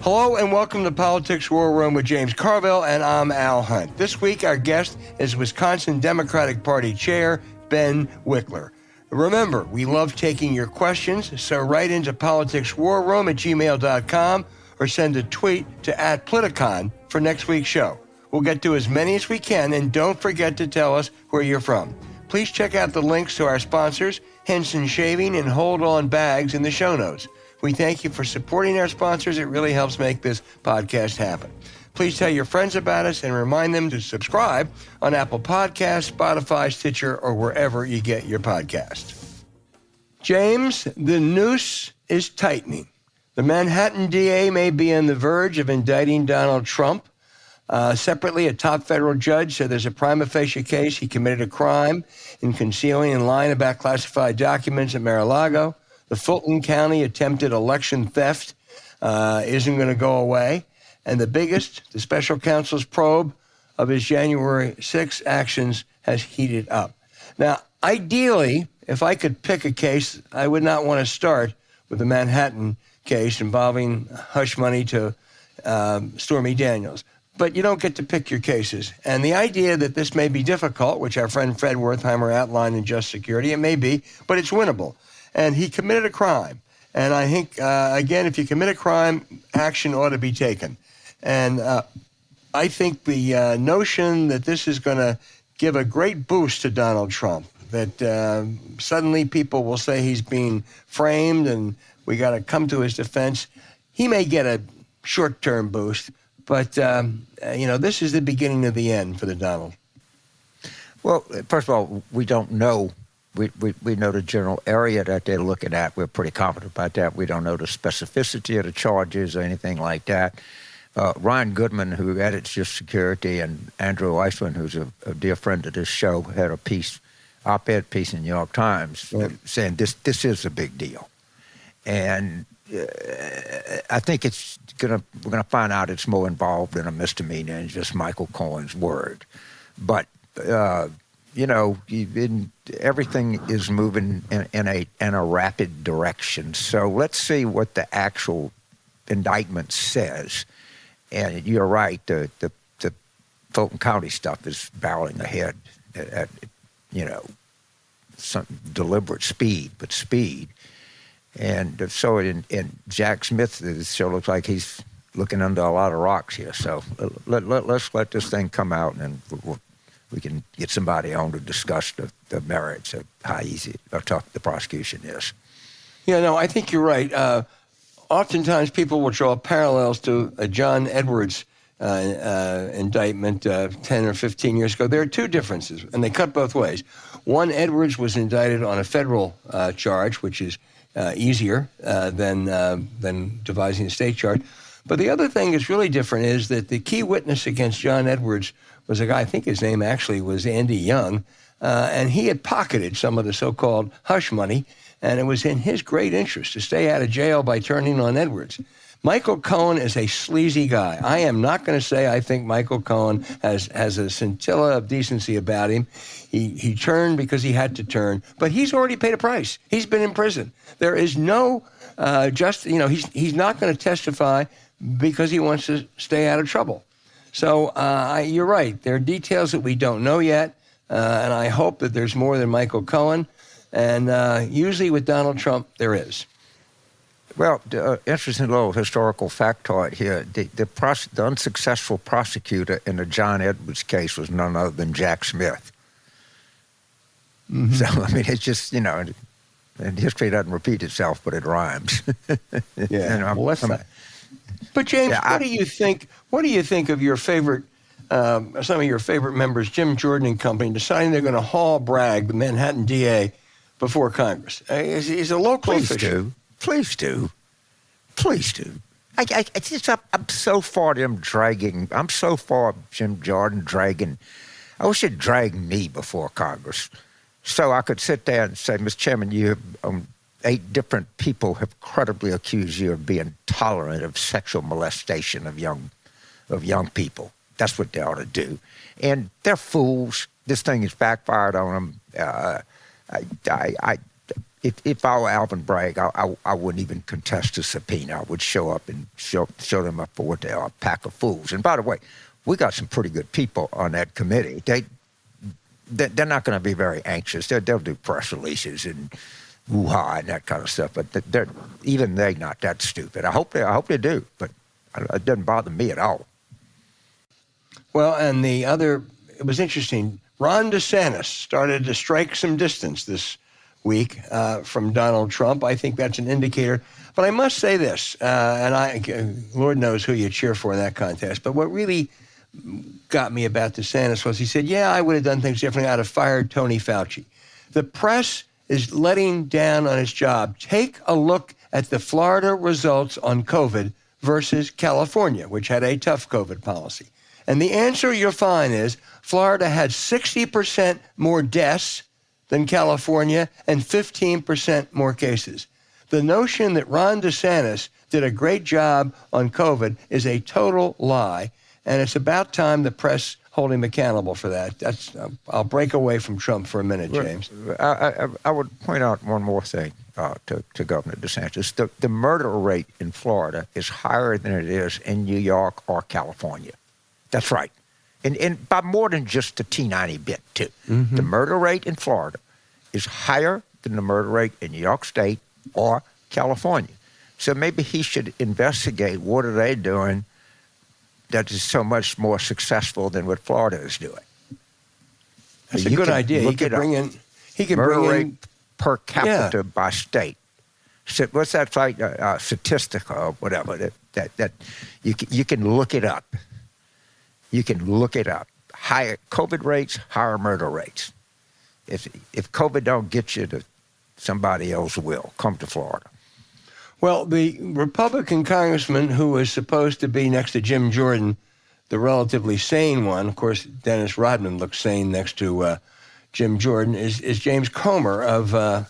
Hello and welcome to Politics War Room with James Carville, and I'm Al Hunt. This week our guest is Wisconsin Democratic Party Chair Ben Wikler. Remember, we love taking your questions, so write into politicswarroom@gmail.com or send a tweet to @Politicon for next week's show. We'll get to as many as we can, and don't forget to tell us where you're from. Please check out the links to our sponsors, Henson Shaving and Hold On Bags, in the show notes. We thank you for supporting our sponsors. It really helps make this podcast happen. Please tell your friends about us and remind them to subscribe on Apple Podcasts, Spotify, Stitcher, or wherever you get your podcast. James, the noose is tightening. The Manhattan DA may be on the verge of indicting Donald Trump. Separately, a top federal judge said there's a prima facie case he committed a crime in concealing and lying about classified documents at Mar-a-Lago. The Fulton County attempted election theft isn't going to go away. And the biggest, the special counsel's probe of his January 6 actions has heated up. Now, ideally, if I could pick a case, I would not want to start with the Manhattan case involving hush money to Stormy Daniels. But you don't get to pick your cases. And the idea that this may be difficult, which our friend Fred Wertheimer outlined in Just Security, it may be, but it's winnable. And he committed a crime. And I think, again, if you commit a crime, action ought to be taken. And I think the notion that this is going to give a great boost to Donald Trump, that suddenly people will say he's being framed and we got to come to his defense, he may get a short-term boost. But, this is the beginning of the end for the Donald. Well, first of all, we don't know. We know the general area that they're looking at. We're pretty confident about that. We don't know the specificity of the charges or anything like that. Ryan Goodman, who edits Just Security, and Andrew Iceland, who's a dear friend of this show, had a op-ed piece in the New York Times saying this is a big deal. And I think we're gonna find out it's more involved in a misdemeanor than just Michael Cohen's word. But everything is moving in a rapid direction. So let's see what the actual indictment says. And you're right, the Fulton County stuff is barreling ahead at some deliberate speed. And so in Jack Smith, it sure looks like he's looking under a lot of rocks here. So let's let this thing come out, and we can get somebody on to discuss the merits of how easy or tough the prosecution is. Yeah, no, I think you're right. Oftentimes people will draw parallels to a John Edwards indictment 10 or 15 years ago. There are two differences, and they cut both ways. One, Edwards was indicted on a federal charge, which is easier than devising a state charge. But the other thing that's really different is that the key witness against John Edwards was a guy, I think his name actually was Andy Young, and he had pocketed some of the so-called hush money, and it was in his great interest to stay out of jail by turning on Edwards. Michael Cohen is a sleazy guy. I am not going to say I think Michael Cohen has a scintilla of decency about him. He turned because he had to turn, but he's already paid a price. He's been in prison. There is no he's not going to testify because he wants to stay out of trouble. So you're right. There are details that we don't know yet, and I hope that there's more than Michael Cohen. And usually with Donald Trump, there is. Well, interesting little historical factoid here. The unsuccessful prosecutor in the John Edwards case was none other than Jack Smith. Mm-hmm. So, I mean, it's just, and history doesn't repeat itself, but it rhymes. Yeah, well, that's not. But, James, what do you think? What do you think of your favorite, some of your favorite members, Jim Jordan and company, deciding they're going to haul Bragg, the Manhattan DA, before Congress? He's a local official. Please do. I'm so far them dragging. I'm so far Jim Jordan dragging. I wish he'd drag me before Congress, so I could sit there and say, Mr. Chairman, you have 8 different people have credibly accused you of being tolerant of sexual molestation of young people. That's what they ought to do, and they're fools. This thing has backfired on them. if I were Alvin Bragg, I wouldn't even contest the subpoena. I would show up and show them up for what they are, a pack of fools. And by the way, we got some pretty good people on that committee. They're not going to be very anxious. They'll do press releases and woo-ha and that kind of stuff. But they're not that stupid. I hope they do, but it doesn't bother me at all. Well, and it was interesting. Ron DeSantis started to strike some distance this week from Donald Trump. I think that's an indicator. But I must say this, Lord knows who you cheer for in that contest, but what really got me about DeSantis was he said, yeah, I would have done things differently. I'd have fired Tony Fauci. The press is letting down on its job. Take a look at the Florida results on COVID versus California, which had a tough COVID policy. And the answer you'll find is Florida had 60% more deaths than California and 15% more cases. The notion that Ron DeSantis did a great job on COVID is a total lie, and it's about time the press hold him accountable for that. I'll break away from Trump for a minute, James. I would point out one more thing to Governor DeSantis. The murder rate in Florida is higher than it is in New York or California. That's right. And by more than just a teeny bit, too. Mm-hmm. The murder rate in Florida is higher than the murder rate in New York State or California. So maybe he should investigate what are they doing that is so much more successful than what Florida is doing. That's a good idea. He could bring in murder rate per capita by state. So what's that like? Statistica or whatever. That you can look it up. You can look it up. Higher COVID rates, higher murder rates. If COVID don't get you, somebody else will. Come to Florida. Well, the Republican congressman who was supposed to be next to Jim Jordan, the relatively sane one, of course, Dennis Rodman looks sane next to Jim Jordan, is James Comer of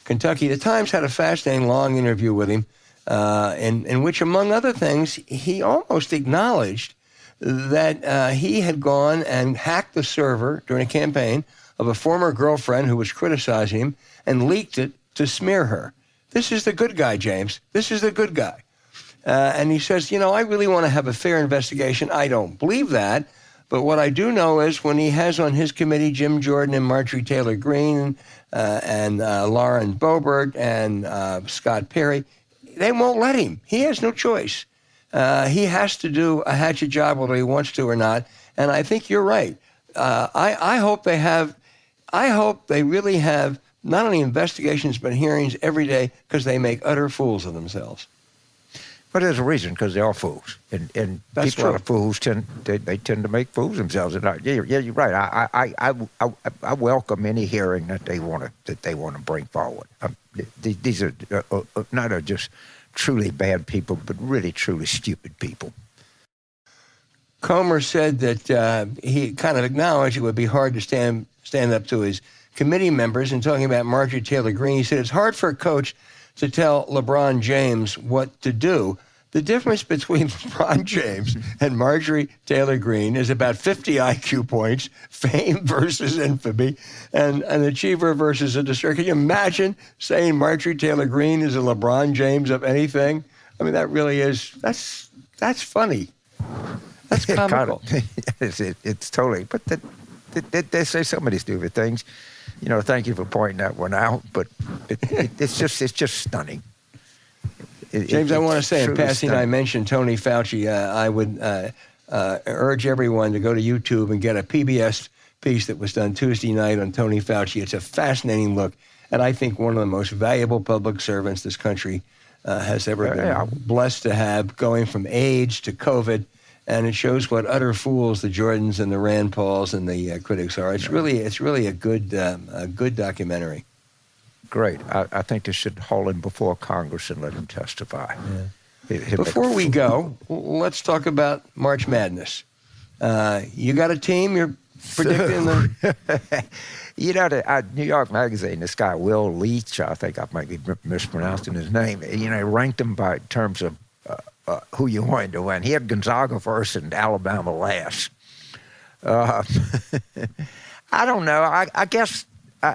Kentucky. The Times had a fascinating long interview with him in which, among other things, he almost acknowledged that he had gone and hacked the server during a campaign of a former girlfriend who was criticizing him and leaked it to smear her. This is the good guy, James. This is the good guy. And he says, I really want to have a fair investigation. I don't believe that. But what I do know is when he has on his committee Jim Jordan and Marjorie Taylor Greene and Lauren Boebert and Scott Perry, they won't let him. He has no choice. He has to do a hatchet job whether he wants to or not. And I think you're right. I hope they really have not only investigations but hearings every day because they make utter fools of themselves. But there's a reason, because they are fools, and that's people true. Are fools tend to make fools of themselves. And you're right. I welcome any hearing that they want to bring forward. These are not just truly bad people, but really truly stupid people. Comer said that he kind of acknowledged it would be hard to stand up to his committee members. And talking about Marjorie Taylor Greene, he said it's hard for a coach to tell LeBron James what to do. The difference between LeBron James and Marjorie Taylor Greene is about 50 IQ points, fame versus infamy, and an achiever versus a destroyer. Can you imagine saying Marjorie Taylor Greene is a LeBron James of anything? I mean, that really is, that's funny. That's comical. It's totally, but they say so many stupid things. Thank you for pointing that one out, but it's just stunning. James, I want to say, in passing, I mentioned Tony Fauci. I would urge everyone to go to YouTube and get a PBS piece that was done Tuesday night on Tony Fauci. It's a fascinating look, and I think one of the most valuable public servants this country has ever been blessed to have, going from AIDS to COVID. And it shows what utter fools the Jordans and the Rand Pauls and the critics are. It's really a good documentary. Great. I think they should haul him before Congress and let him testify. Yeah. Before we go, let's talk about March Madness. You got a team you're predicting? New York Magazine, this guy Will Leach, I think I might be mispronouncing his name, ranked him by terms of who you wanted to win. He had Gonzaga first and Alabama last. I don't know. I guess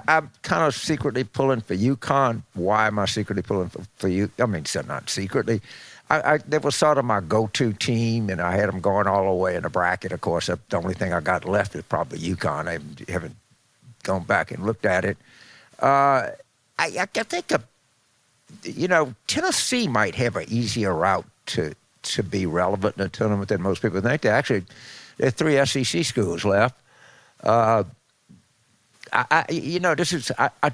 I'm kind of secretly pulling for UConn. Why am I secretly pulling for you? I mean, so not secretly. They were sort of my go-to team, and I had them going all the way in the bracket. Of course, the only thing I got left is probably UConn. I haven't gone back and looked at it. I think, Tennessee might have an easier route to be relevant in the tournament than most people think. There are 3 SEC schools left. I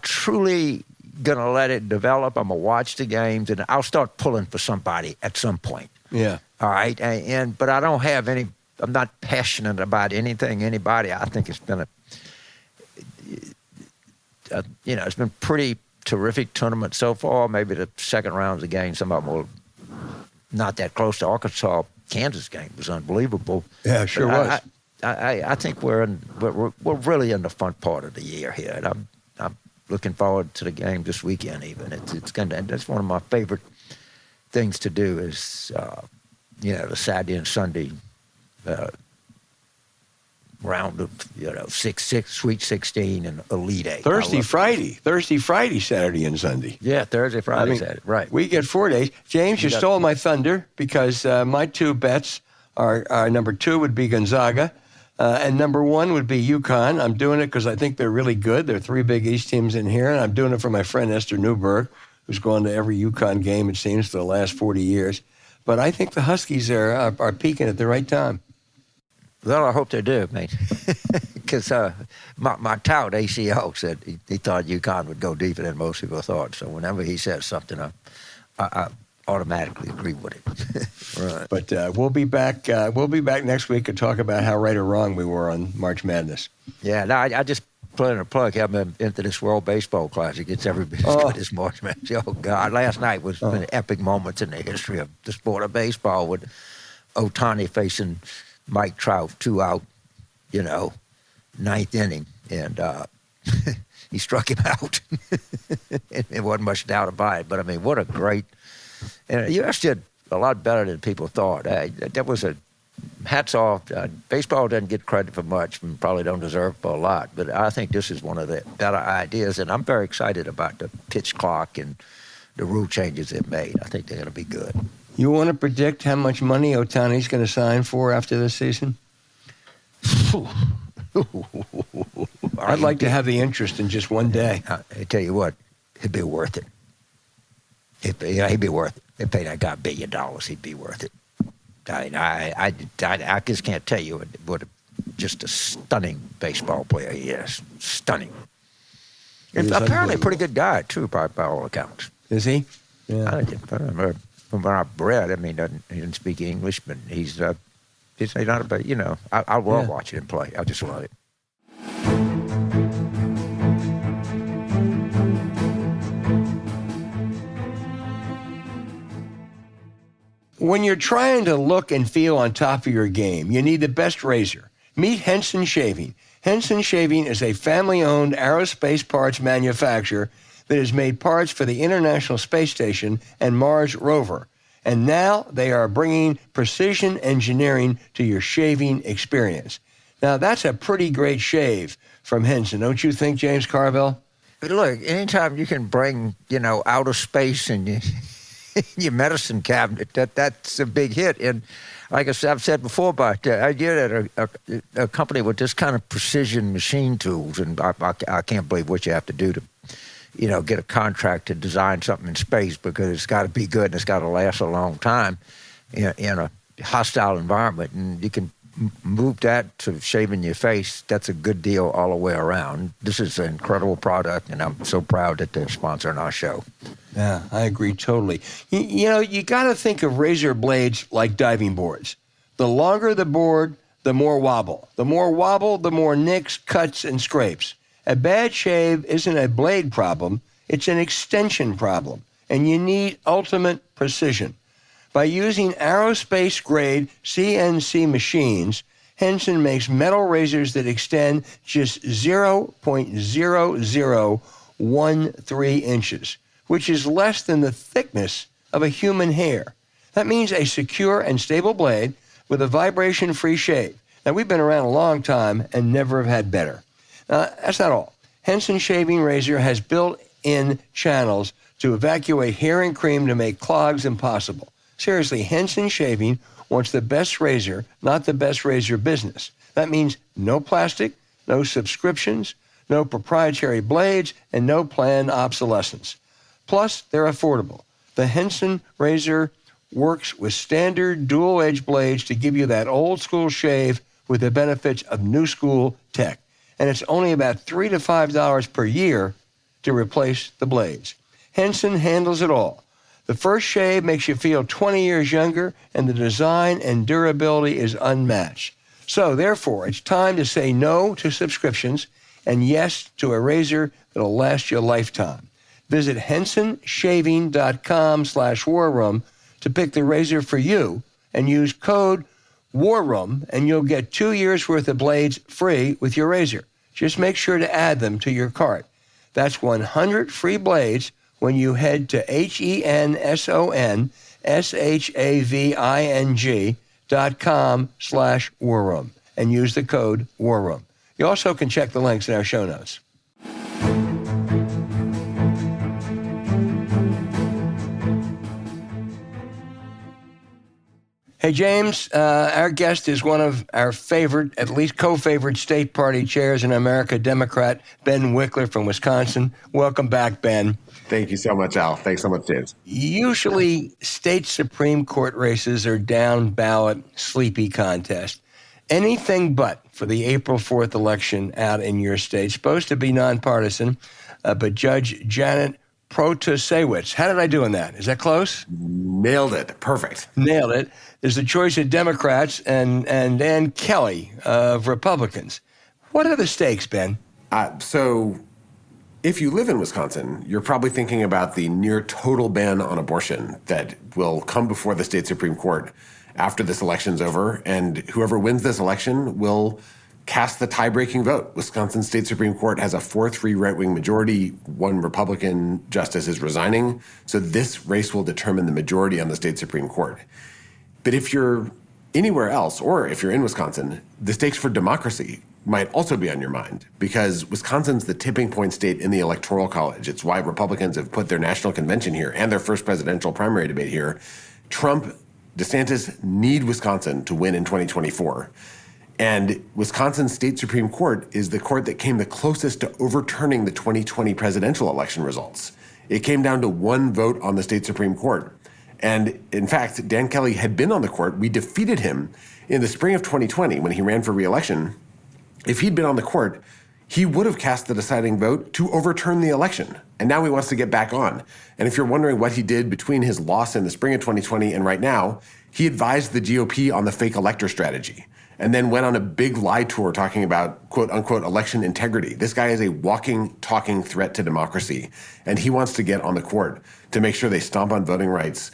truly going to let it develop. I'm going to watch the games, and I'll start pulling for somebody at some point. Yeah. All right. But I don't have any – I'm not passionate about anybody. I think it's been it's been pretty terrific tournament so far. Maybe the second rounds of games, some of them were not that close. The Arkansas-Kansas game was unbelievable. Yeah, it sure was. I think we're really in the fun part of the year here, and I'm looking forward to the game this weekend. Even that's one of my favorite things to do is the Saturday and Sunday round of Sweet 16 and Elite Eight. Thursday, Friday, Saturday and Sunday. Yeah, Thursday, Friday, Saturday. Right. We get 4 days. James, you stole my thunder because my 2 bets are number 2 would be Gonzaga. And number 1 would be UConn. I'm doing it because I think they're really good. There are 3 Big East teams in here, and I'm doing it for my friend Esther Newberg, who's gone to every UConn game, it seems, for the last 40 years. But I think the Huskies are peaking at the right time. Well, I hope they do, mate. Because my tout, ACO, said he thought UConn would go deeper than most people thought. So whenever he says something, I automatically agree with it. Right. But we'll be back. We'll be back next week to talk about how right or wrong we were on March Madness. Yeah. No, I just put in a plug. I'm into this World Baseball Classic. It's every bit as good as March Madness. Oh God! Last night was one of the epic moments in the history of the sport of baseball with Ohtani facing Mike Trout, 2 out, 9th inning, and he struck him out. It wasn't much doubt about it. But I mean, what a great. And the U.S. did a lot better than people thought. That was hats off. Baseball doesn't get credit for much and probably don't deserve for a lot. But I think this is one of the better ideas, and I'm very excited about the pitch clock and the rule changes it made. I think they're going to be good. You want to predict how much money Ohtani's going to sign for after this season? I'd like to have the interest in just one day. I tell you what, it'd be worth it. He'd be worth it. If they got $1 billion, he'd be worth it. I just can't tell you what just a stunning baseball player he is. Stunning. And apparently a pretty good guy, too, by all accounts. Is he? Yeah. From what I've read, I mean, he doesn't speak English, but he's not about, I love watching him play. I just love it. When you're trying to look and feel on top of your game, you need the best razor. Meet Henson Shaving. Henson Shaving is a family-owned aerospace parts manufacturer that has made parts for the International Space Station and Mars rover. And now they are bringing precision engineering to your shaving experience. Now, that's a pretty great shave from Henson, don't you think, James Carville? Look, anytime you can bring, outer space and your medicine cabinet, that's a big hit. And like I've said before about the idea that a company with this kind of precision machine tools, and I can't believe what you have to do to, get a contract to design something in space, because it's got to be good and it's got to last a long time in a hostile environment. And you can move that to shaving your face. That's a good deal all the way around. This is an incredible product, and I'm so proud that they're sponsoring our show. Yeah, I agree totally. You got to think of razor blades like diving boards. The longer the board, the more wobble. The more wobble, the more nicks, cuts, and scrapes. A bad shave isn't a blade problem, it's an extension problem, and you need ultimate precision. By using aerospace-grade CNC machines, Henson makes metal razors that extend just 0.0013 inches, which is less than the thickness of a human hair. That means a secure and stable blade with a vibration-free shave. Now, we've been around a long time and never have had better. That's not all. Henson Shaving Razor has built-in channels to evacuate hair and cream to make clogs impossible. Seriously, Henson Shaving wants the best razor, not the best razor business. That means no plastic, no subscriptions, no proprietary blades, and no planned obsolescence. Plus, they're affordable. The Henson razor works with standard dual-edge blades to give you that old-school shave with the benefits of new-school tech. And it's only about $3 to $5 per year to replace the blades. Henson handles it all. The first shave makes you feel 20 years younger, and the design and durability is unmatched. So, therefore, it's time to say no to subscriptions and yes to a razor that'll last you a lifetime. Visit hensonshaving.com/warroom to pick the razor for you and use code WARROOM, and you'll get 2 years worth of blades free with your razor. Just make sure to add them to your cart. That's 100 free blades when you head to hensonshaving.com/warroom and use the code WARROOM. You also can check the links in our show notes. Hey, James, our guest is one of our favorite, at least co-favorite state party chairs in America, Democrat Ben Wikler from Wisconsin. Welcome back, Ben. Thank you so much, Al. Thanks so much, James. Usually, state Supreme Court races are down-ballot, sleepy contest. Anything but for the April 4th election out in your state. Supposed to be nonpartisan, but Judge Janet Protasewicz. How did I do in that? Is that close? Nailed it. Perfect. Nailed it. There's a choice of Democrats and Dan Kelly of Republicans. What are the stakes, Ben? So if you live in Wisconsin, you're probably thinking about the near total ban on abortion that will come before the state Supreme Court after this election's over. And whoever wins this election will cast the tie-breaking vote. Wisconsin State Supreme Court has a 4-3 right-wing majority. One Republican justice is resigning. So this race will determine the majority on the state Supreme Court. But if you're anywhere else, or if you're in Wisconsin, the stakes for democracy might also be on your mind, because Wisconsin's the tipping point state in the Electoral College. It's why Republicans have put their national convention here and their first presidential primary debate here. Trump, DeSantis need Wisconsin to win in 2024. And Wisconsin State Supreme Court is the court that came the closest to overturning the 2020 presidential election results. It came down to one vote on the state Supreme Court. And in fact, Dan Kelly had been on the court. We defeated him in the spring of 2020 when he ran for re-election. If he'd been on the court, he would have cast the deciding vote to overturn the election. And now he wants to get back on. And if you're wondering what he did between his loss in the spring of 2020 and right now, he advised the GOP on the fake elector strategy and then went on a big lie tour talking about, quote unquote, election integrity. This guy is a walking, talking threat to democracy. And he wants to get on the court to make sure they stomp on voting rights,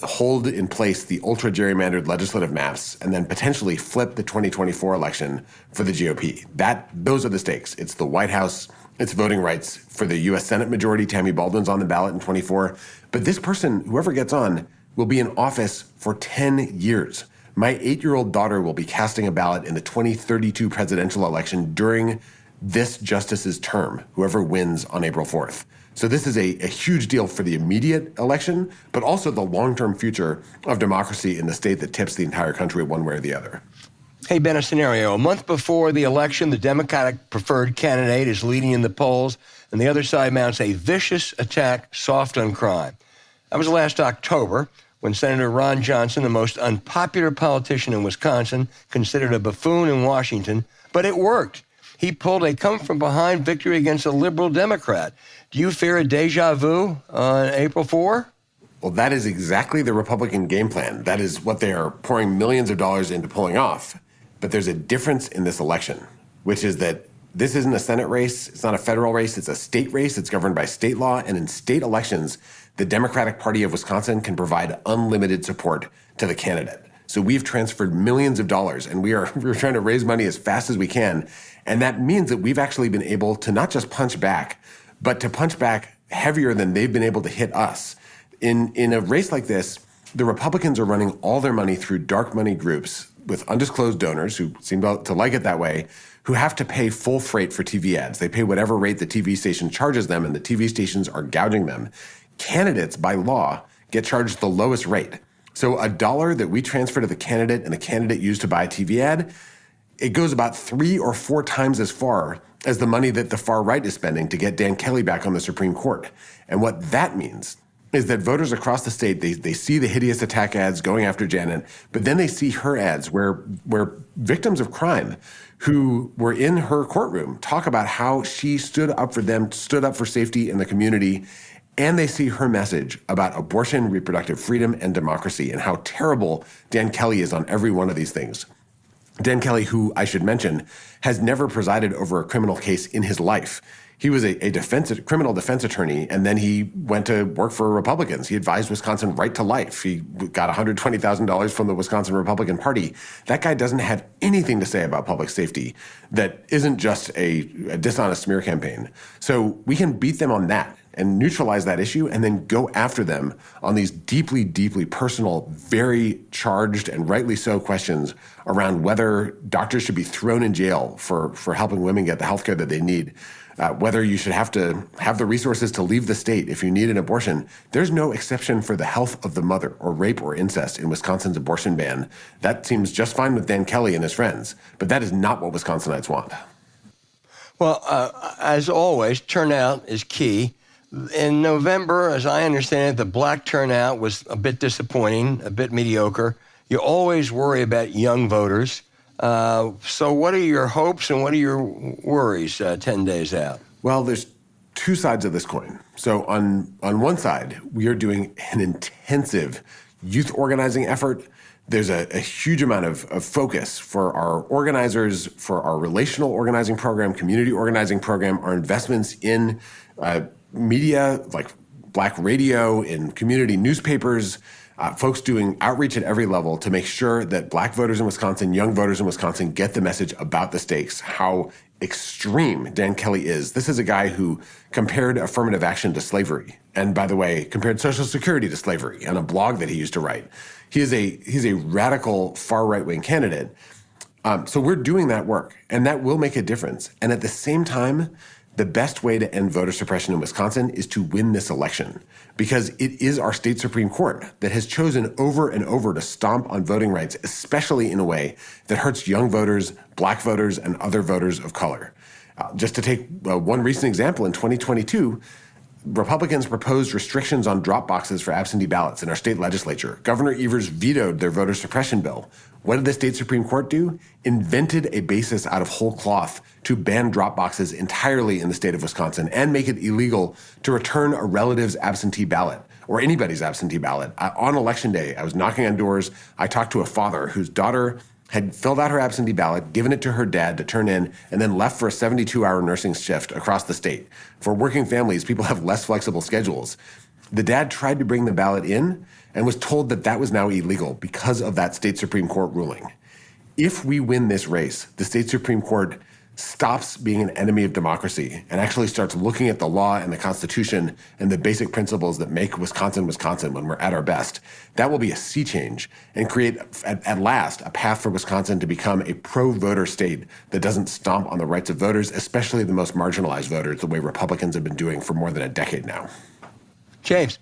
hold in place the ultra-gerrymandered legislative maps, and then potentially flip the 2024 election for the GOP. Those are the stakes. It's the White House, it's voting rights for the U.S. Senate majority. Tammy Baldwin's on the ballot in 24. But this person, whoever gets on, will be in office for 10 years. My 8-year-old daughter will be casting a ballot in the 2032 presidential election during this justice's term, whoever wins on April 4th. So this is a huge deal for the immediate election, but also the long-term future of democracy in the state that tips the entire country one way or the other. Hey, Ben, a scenario. A month before the election, the Democratic preferred candidate is leading in the polls, and the other side mounts a vicious attack soft on crime. That was last October when Senator Ron Johnson, the most unpopular politician in Wisconsin, considered a buffoon in Washington, but it worked. He pulled a come-from-behind victory against a liberal Democrat. Do you fear a deja vu on April 4? Well, that is exactly the Republican game plan. That is what they are pouring millions of dollars into pulling off. But there's a difference in this election, which is that this isn't a Senate race. It's not a federal race. It's a state race. It's governed by state law. And in state elections, the Democratic Party of Wisconsin can provide unlimited support to the candidate. So we've transferred millions of dollars, and we're trying to raise money as fast as we can. And that means that we've actually been able to not just punch back, but to punch back heavier than they've been able to hit us. In a race like this, the Republicans are running all their money through dark money groups with undisclosed donors who seem to like it that way, who have to pay full freight for TV ads. They pay whatever rate the TV station charges them, and the TV stations are gouging them. Candidates, by law, get charged the lowest rate. So $1 that we transfer to the candidate and the candidate used to buy a TV ad, it goes about 3 or 4 times as far as the money that the far right is spending to get Dan Kelly back on the Supreme Court. And what that means is that voters across the state, they see the hideous attack ads going after Janet, but then they see her ads where victims of crime who were in her courtroom talk about how she stood up for them, stood up for safety in the community, and they see her message about abortion, reproductive freedom, and democracy, and how terrible Dan Kelly is on every one of these things. Dan Kelly, who I should mention, has never presided over a criminal case in his life. He was a criminal defense attorney, and then he went to work for Republicans. He advised Wisconsin right to life. He got $120,000 from the Wisconsin Republican Party. That guy doesn't have anything to say about public safety that isn't just a dishonest smear campaign. So we can beat them on that and neutralize that issue, and then go after them on these deeply, deeply personal, very charged and rightly so questions around whether doctors should be thrown in jail for helping women get the health care that they need, whether you should have to have the resources to leave the state if you need an abortion. There's no exception for the health of the mother or rape or incest in Wisconsin's abortion ban. That seems just fine with Dan Kelly and his friends, but that is not what Wisconsinites want. Well, as always, turnout is key. In November, as I understand it, the black turnout was a bit disappointing, a bit mediocre. You always worry about young voters. So what are your hopes and what are your worries 10 days out? Well, there's two sides of this coin. So on one side, we are doing an intensive youth organizing effort. There's a huge amount of focus for our organizers, for our relational organizing program, community organizing program, our investments in media like Black radio, in community newspapers, folks doing outreach at every level to make sure that Black voters in Wisconsin, young voters in Wisconsin get the message about the stakes, how extreme Dan Kelly is. This is a guy who compared affirmative action to slavery. And by the way, compared Social Security to slavery on a blog that he used to write. He's a radical far right-wing candidate. So we're doing that work, and that will make a difference. And at the same time, the best way to end voter suppression in Wisconsin is to win this election, because it is our state Supreme Court that has chosen over and over to stomp on voting rights, especially in a way that hurts young voters, Black voters, and other voters of color. Just to take one recent example, in 2022, Republicans proposed restrictions on drop boxes for absentee ballots in our state legislature. Governor Evers vetoed their voter suppression bill. What did the state Supreme Court do? Invented a basis out of whole cloth to ban drop boxes entirely in the state of Wisconsin and make it illegal to return a relative's absentee ballot or anybody's absentee ballot. On election day, I was knocking on doors. I talked to a father whose daughter had filled out her absentee ballot, given it to her dad to turn in, and then left for a 72-hour nursing shift across the state. For working families, people have less flexible schedules. The dad tried to bring the ballot in and was told that that was now illegal because of that state Supreme Court ruling. If we win this race, the state Supreme Court stops being an enemy of democracy and actually starts looking at the law and the Constitution and the basic principles that make Wisconsin, Wisconsin when we're at our best. That will be a sea change and create, at last, a path for Wisconsin to become a pro-voter state that doesn't stomp on the rights of voters, especially the most marginalized voters, the way Republicans have been doing for more than a decade now. James.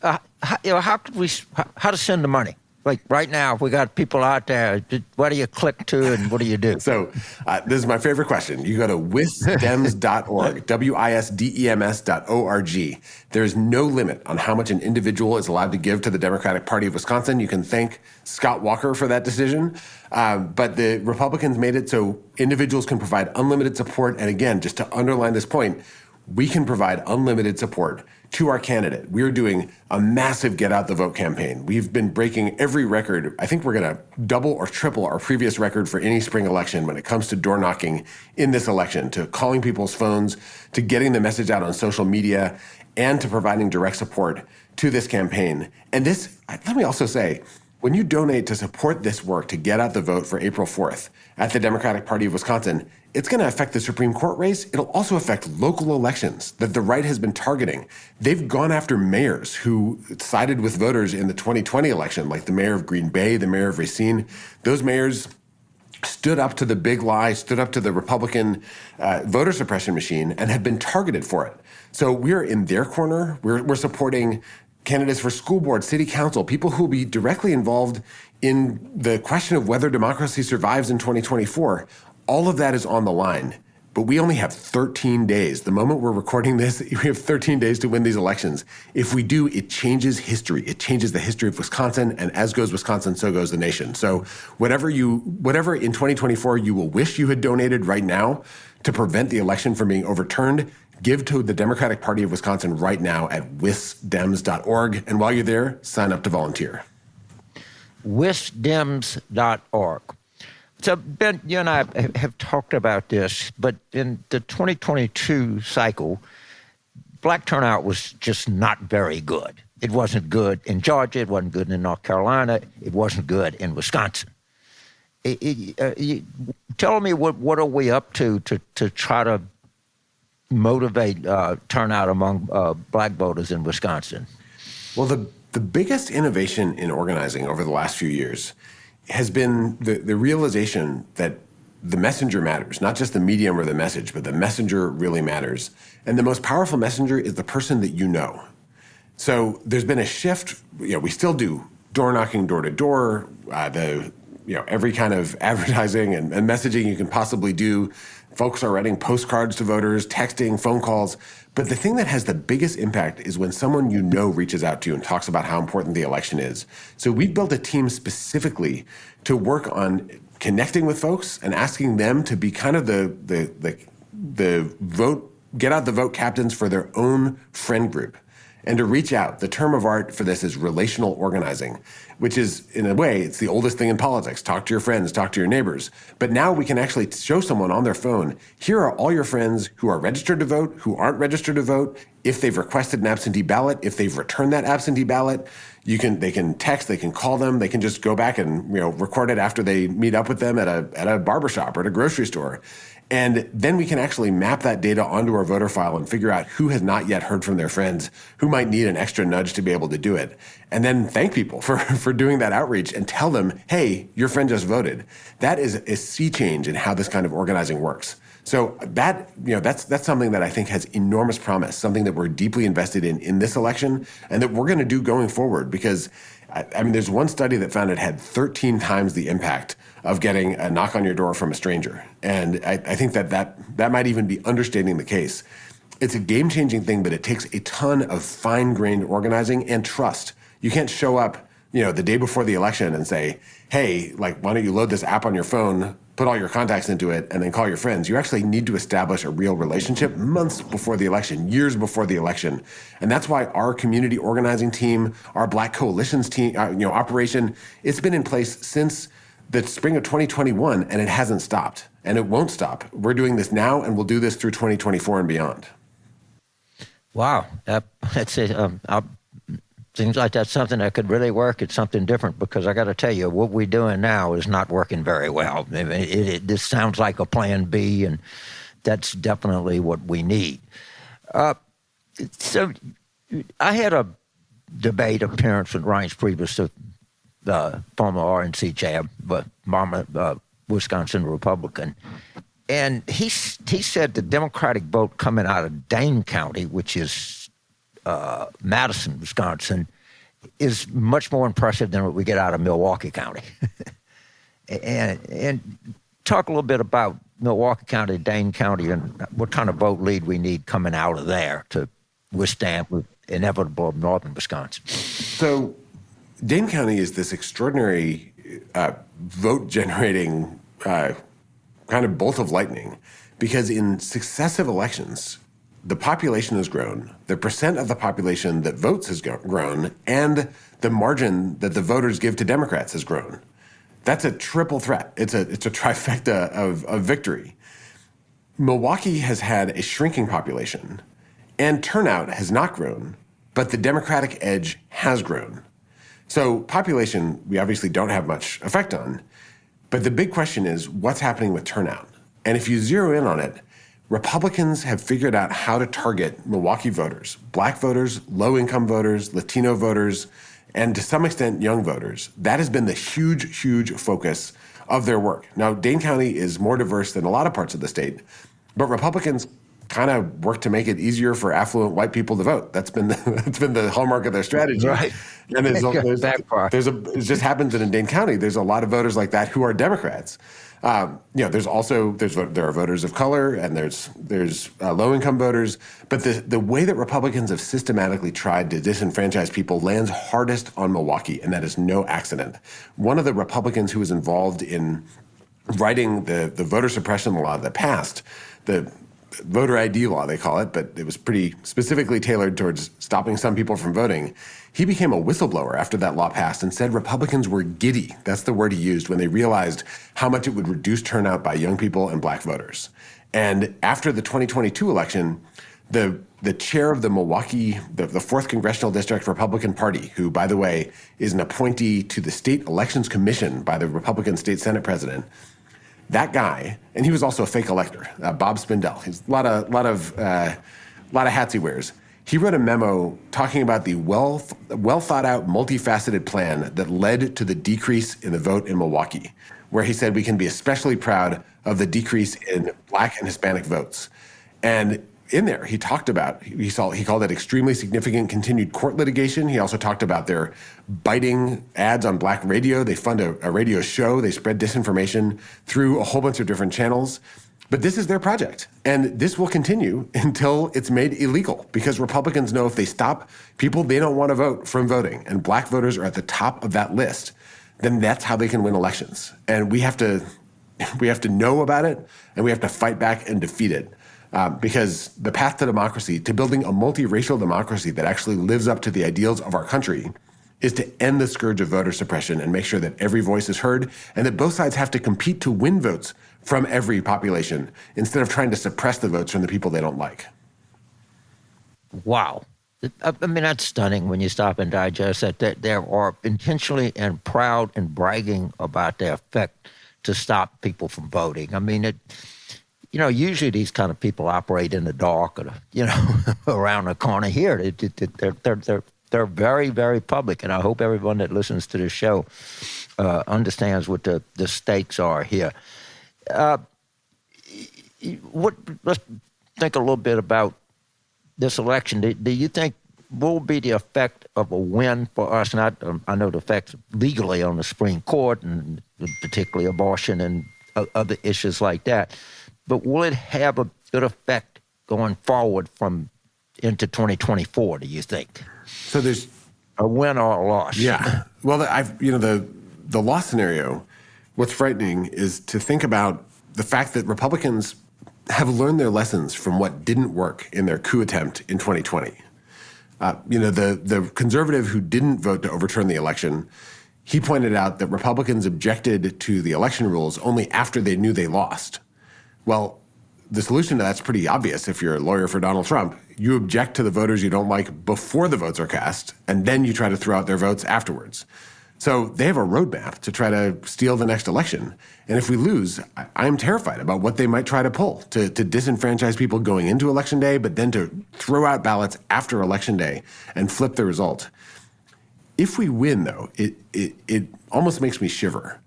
How to send the money? Like right now, we got people out there. What do you click to and what do you do? So this is my favorite question. You go to WisDems.org, WISDEMS.org. There's no limit on how much an individual is allowed to give to the Democratic Party of Wisconsin. You can thank Scott Walker for that decision. But the Republicans made it so individuals can provide unlimited support. And again, just to underline this point, we can provide unlimited support to our candidate. We're doing a massive Get Out the Vote campaign. We've been breaking every record. I think we're going to double or triple our previous record for any spring election when it comes to door knocking in this election, to calling people's phones, to getting the message out on social media, and to providing direct support to this campaign. And this, let me also say, when you donate to support this work to get out the vote for April 4th at the Democratic Party of Wisconsin, it's going to affect the Supreme Court race. It'll also affect local elections that the right has been targeting. They've gone after mayors who sided with voters in the 2020 election, like the mayor of Green Bay, the mayor of Racine. Those mayors stood up to the big lie, stood up to the Republican voter suppression machine, and have been targeted for it. So we're in their corner. We're supporting candidates for school board, city council, people who will be directly involved in the question of whether democracy survives in 2024. All of that is on the line. But we only have 13 days. The moment we're recording this, we have 13 days to win these elections. If we do, it changes history. It changes the history of Wisconsin, and as goes Wisconsin, so goes the nation. So whatever in 2024 you will wish you had donated right now to prevent the election from being overturned, give to the Democratic Party of Wisconsin right now at WisDems.org. And while you're there, sign up to volunteer. WisDems.org. So, Ben, you and I have talked about this, but in the 2022 cycle, black turnout was just not very good. It wasn't good in Georgia. It wasn't good in North Carolina. It wasn't good in Wisconsin. Tell me, what are we up to try to motivate turnout among black voters in Wisconsin? Well, the biggest innovation in organizing over the last few years has been the realization that the messenger matters, not just the medium or the message, but the messenger really matters. And the most powerful messenger is the person that you know. So there's been a shift. We still do door knocking, door to door, every kind of advertising and messaging you can possibly do. Folks are writing postcards to voters, texting, phone calls. But the thing that has the biggest impact is when someone you know reaches out to you and talks about how important the election is. So we built a team specifically to work on connecting with folks and asking them to be kind of the vote, get out the vote captains for their own friend group. And to reach out. The term of art for this is relational organizing, which is, in a way, it's the oldest thing in politics. Talk to your friends, talk to your neighbors. But now we can actually show someone on their phone, here are all your friends who are registered to vote, who aren't registered to vote, if they've requested an absentee ballot, if they've returned that absentee ballot. They can text, they can call them, they can just go back and record it after they meet up with them at a barbershop or at a grocery store. And then we can actually map that data onto our voter file and figure out who has not yet heard from their friends, who might need an extra nudge to be able to do it. And then thank people for doing that outreach and tell them, hey, your friend just voted. That is a sea change in how this kind of organizing works. So that's something that I think has enormous promise, something that we're deeply invested in this election and that we're going to do going forward because there's one study that found it had 13 times the impact of getting a knock on your door from a stranger. And I think that might even be understating the case. It's a game-changing thing, but it takes a ton of fine-grained organizing and trust. You can't show up, the day before the election and say, hey, why don't you load this app on your phone, put all your contacts into it, and then call your friends. You actually need to establish a real relationship months before the election, years before the election. And that's why our community organizing team, our Black Coalitions team, operation, it's been in place since the spring of 2021, and it hasn't stopped, and it won't stop. We're doing this now, and we'll do this through 2024 and beyond. Wow. That's it. Seems like that's something that could really work. It's something different because I got to tell you, what we're doing now is not working very well. This sounds like a plan B, and that's definitely what we need. So I had a debate appearance with Reince Priebus, the former RNC chair, but Wisconsin Republican. And he said the Democratic vote coming out of Dane County, which is Madison, Wisconsin, is much more impressive than what we get out of Milwaukee County. and talk a little bit about Milwaukee County, Dane County, and what kind of vote lead we need coming out of there to withstand the inevitable northern Wisconsin. So Dane County is this extraordinary vote-generating kind of bolt of lightning because in successive elections, the population has grown, the percent of the population that votes has grown, and the margin that the voters give to Democrats has grown. That's a triple threat. It's a trifecta of victory. Milwaukee has had a shrinking population, and turnout has not grown, but the Democratic edge has grown. So population, we obviously don't have much effect on, but the big question is what's happening with turnout? And if you zero in on it, Republicans have figured out how to target Milwaukee voters, black voters, low-income voters, Latino voters, and to some extent, young voters. That has been the huge, huge focus of their work. Now, Dane County is more diverse than a lot of parts of the state, but Republicans kind of work to make it easier for affluent white people to vote. That's been the hallmark of their strategy. Right. And It just happens that in Dane County, there's a lot of voters like that who are Democrats. There are voters of color, and there's low-income voters. But the way that Republicans have systematically tried to disenfranchise people lands hardest on Milwaukee, and that is no accident. One of the Republicans who was involved in writing the voter suppression law that passed, the voter ID law, they call it, but it was pretty specifically tailored towards stopping some people from voting. He became a whistleblower after that law passed and said Republicans were giddy. That's the word he used when they realized how much it would reduce turnout by young people and black voters. And after the 2022 election, the chair of the Milwaukee, the 4th Congressional District Republican Party, who, by the way, is an appointee to the State Elections Commission by the Republican State Senate President, that guy, and he was also a fake elector, Bob Spindell. He's a lot of hats he wears. He wrote a memo talking about the well thought out, multifaceted plan that led to the decrease in the vote in Milwaukee, where he said we can be especially proud of the decrease in black and Hispanic votes. And in there, he talked about, he called it extremely significant continued court litigation. He also talked about their biting ads on black radio. They fund a radio show. They spread disinformation through a whole bunch of different channels. But this is their project. And this will continue until it's made illegal, because Republicans know if they stop people they don't want to vote from voting, and black voters are at the top of that list, then that's how they can win elections. And we have to know about it, and we have to fight back and defeat it. Because the path to democracy, to building a multiracial democracy that actually lives up to the ideals of our country, is to end the scourge of voter suppression and make sure that every voice is heard, and that both sides have to compete to win votes from every population instead of trying to suppress the votes from the people they don't like. Wow. I mean, that's stunning when you stop and digest that there are intentionally and proud and bragging about their effect to stop people from voting. I mean, usually these kind of people operate in the dark, or, around the corner here. They're very, very public, and I hope everyone that listens to this show understands what the stakes are here. Let's think a little bit about this election. Do you think what will be the effect of a win for us? Not, I know the effects legally on the Supreme Court, and particularly abortion and other issues like that. But will it have a good effect going forward from into 2024, do you think? So there's a win or a loss. Yeah. Well, the loss scenario, what's frightening is to think about the fact that Republicans have learned their lessons from what didn't work in their coup attempt in 2020. The conservative who didn't vote to overturn the election, he pointed out that Republicans objected to the election rules only after they knew they lost. Well, the solution to that's pretty obvious. If you're a lawyer for Donald Trump, you object to the voters you don't like before the votes are cast, and then you try to throw out their votes afterwards. So they have a roadmap to try to steal the next election. And if we lose, I'm terrified about what they might try to pull to disenfranchise people going into Election Day, but then to throw out ballots after Election Day and flip the result. If we win, though, it almost makes me shiver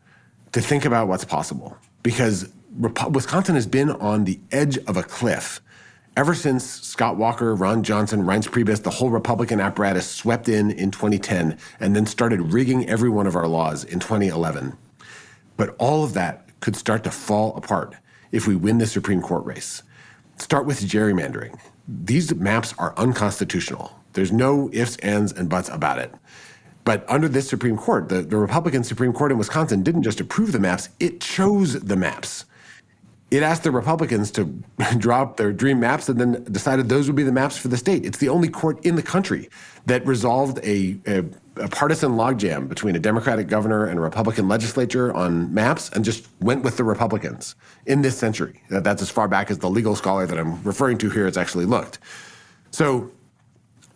to think about what's possible, because Wisconsin has been on the edge of a cliff ever since Scott Walker, Ron Johnson, Reince Priebus, the whole Republican apparatus swept in 2010 and then started rigging every one of our laws in 2011. But all of that could start to fall apart if we win the Supreme Court race. Start with gerrymandering. These maps are unconstitutional. There's no ifs, ands, and buts about it. But under this Supreme Court, the Republican Supreme Court in Wisconsin didn't just approve the maps, it chose the maps. It asked the Republicans to draw up their dream maps and then decided those would be the maps for the state. It's the only court in the country that resolved a partisan logjam between a Democratic governor and a Republican legislature on maps and just went with the Republicans in this century. That's as far back as the legal scholar that I'm referring to here has actually looked. So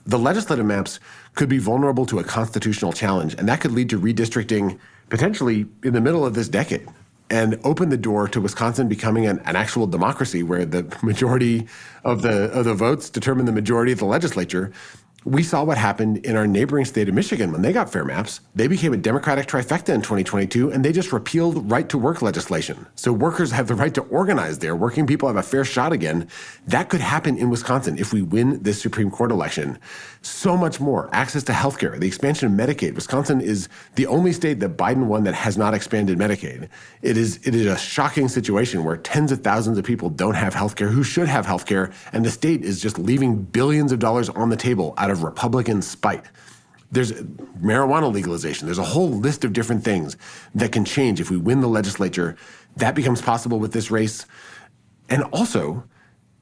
the legislative maps could be vulnerable to a constitutional challenge, and that could lead to redistricting potentially in the middle of this decade, and open the door to Wisconsin becoming an actual democracy where the majority of the votes determine the majority of the legislature. We saw what happened in our neighboring state of Michigan when they got fair maps. They became a Democratic trifecta in 2022, and they just repealed right-to-work legislation. So workers have the right to organize there. Working people have a fair shot again. That could happen in Wisconsin if we win this Supreme Court election. So much more. Access to health care, the expansion of Medicaid. Wisconsin is the only state that Biden won that has not expanded Medicaid. It is a shocking situation where tens of thousands of people don't have health care who should have health care, and the state is just leaving billions of dollars on the table out of Republican spite. There's marijuana legalization. There's a whole list of different things that can change if we win the legislature. That becomes possible with this race. And also,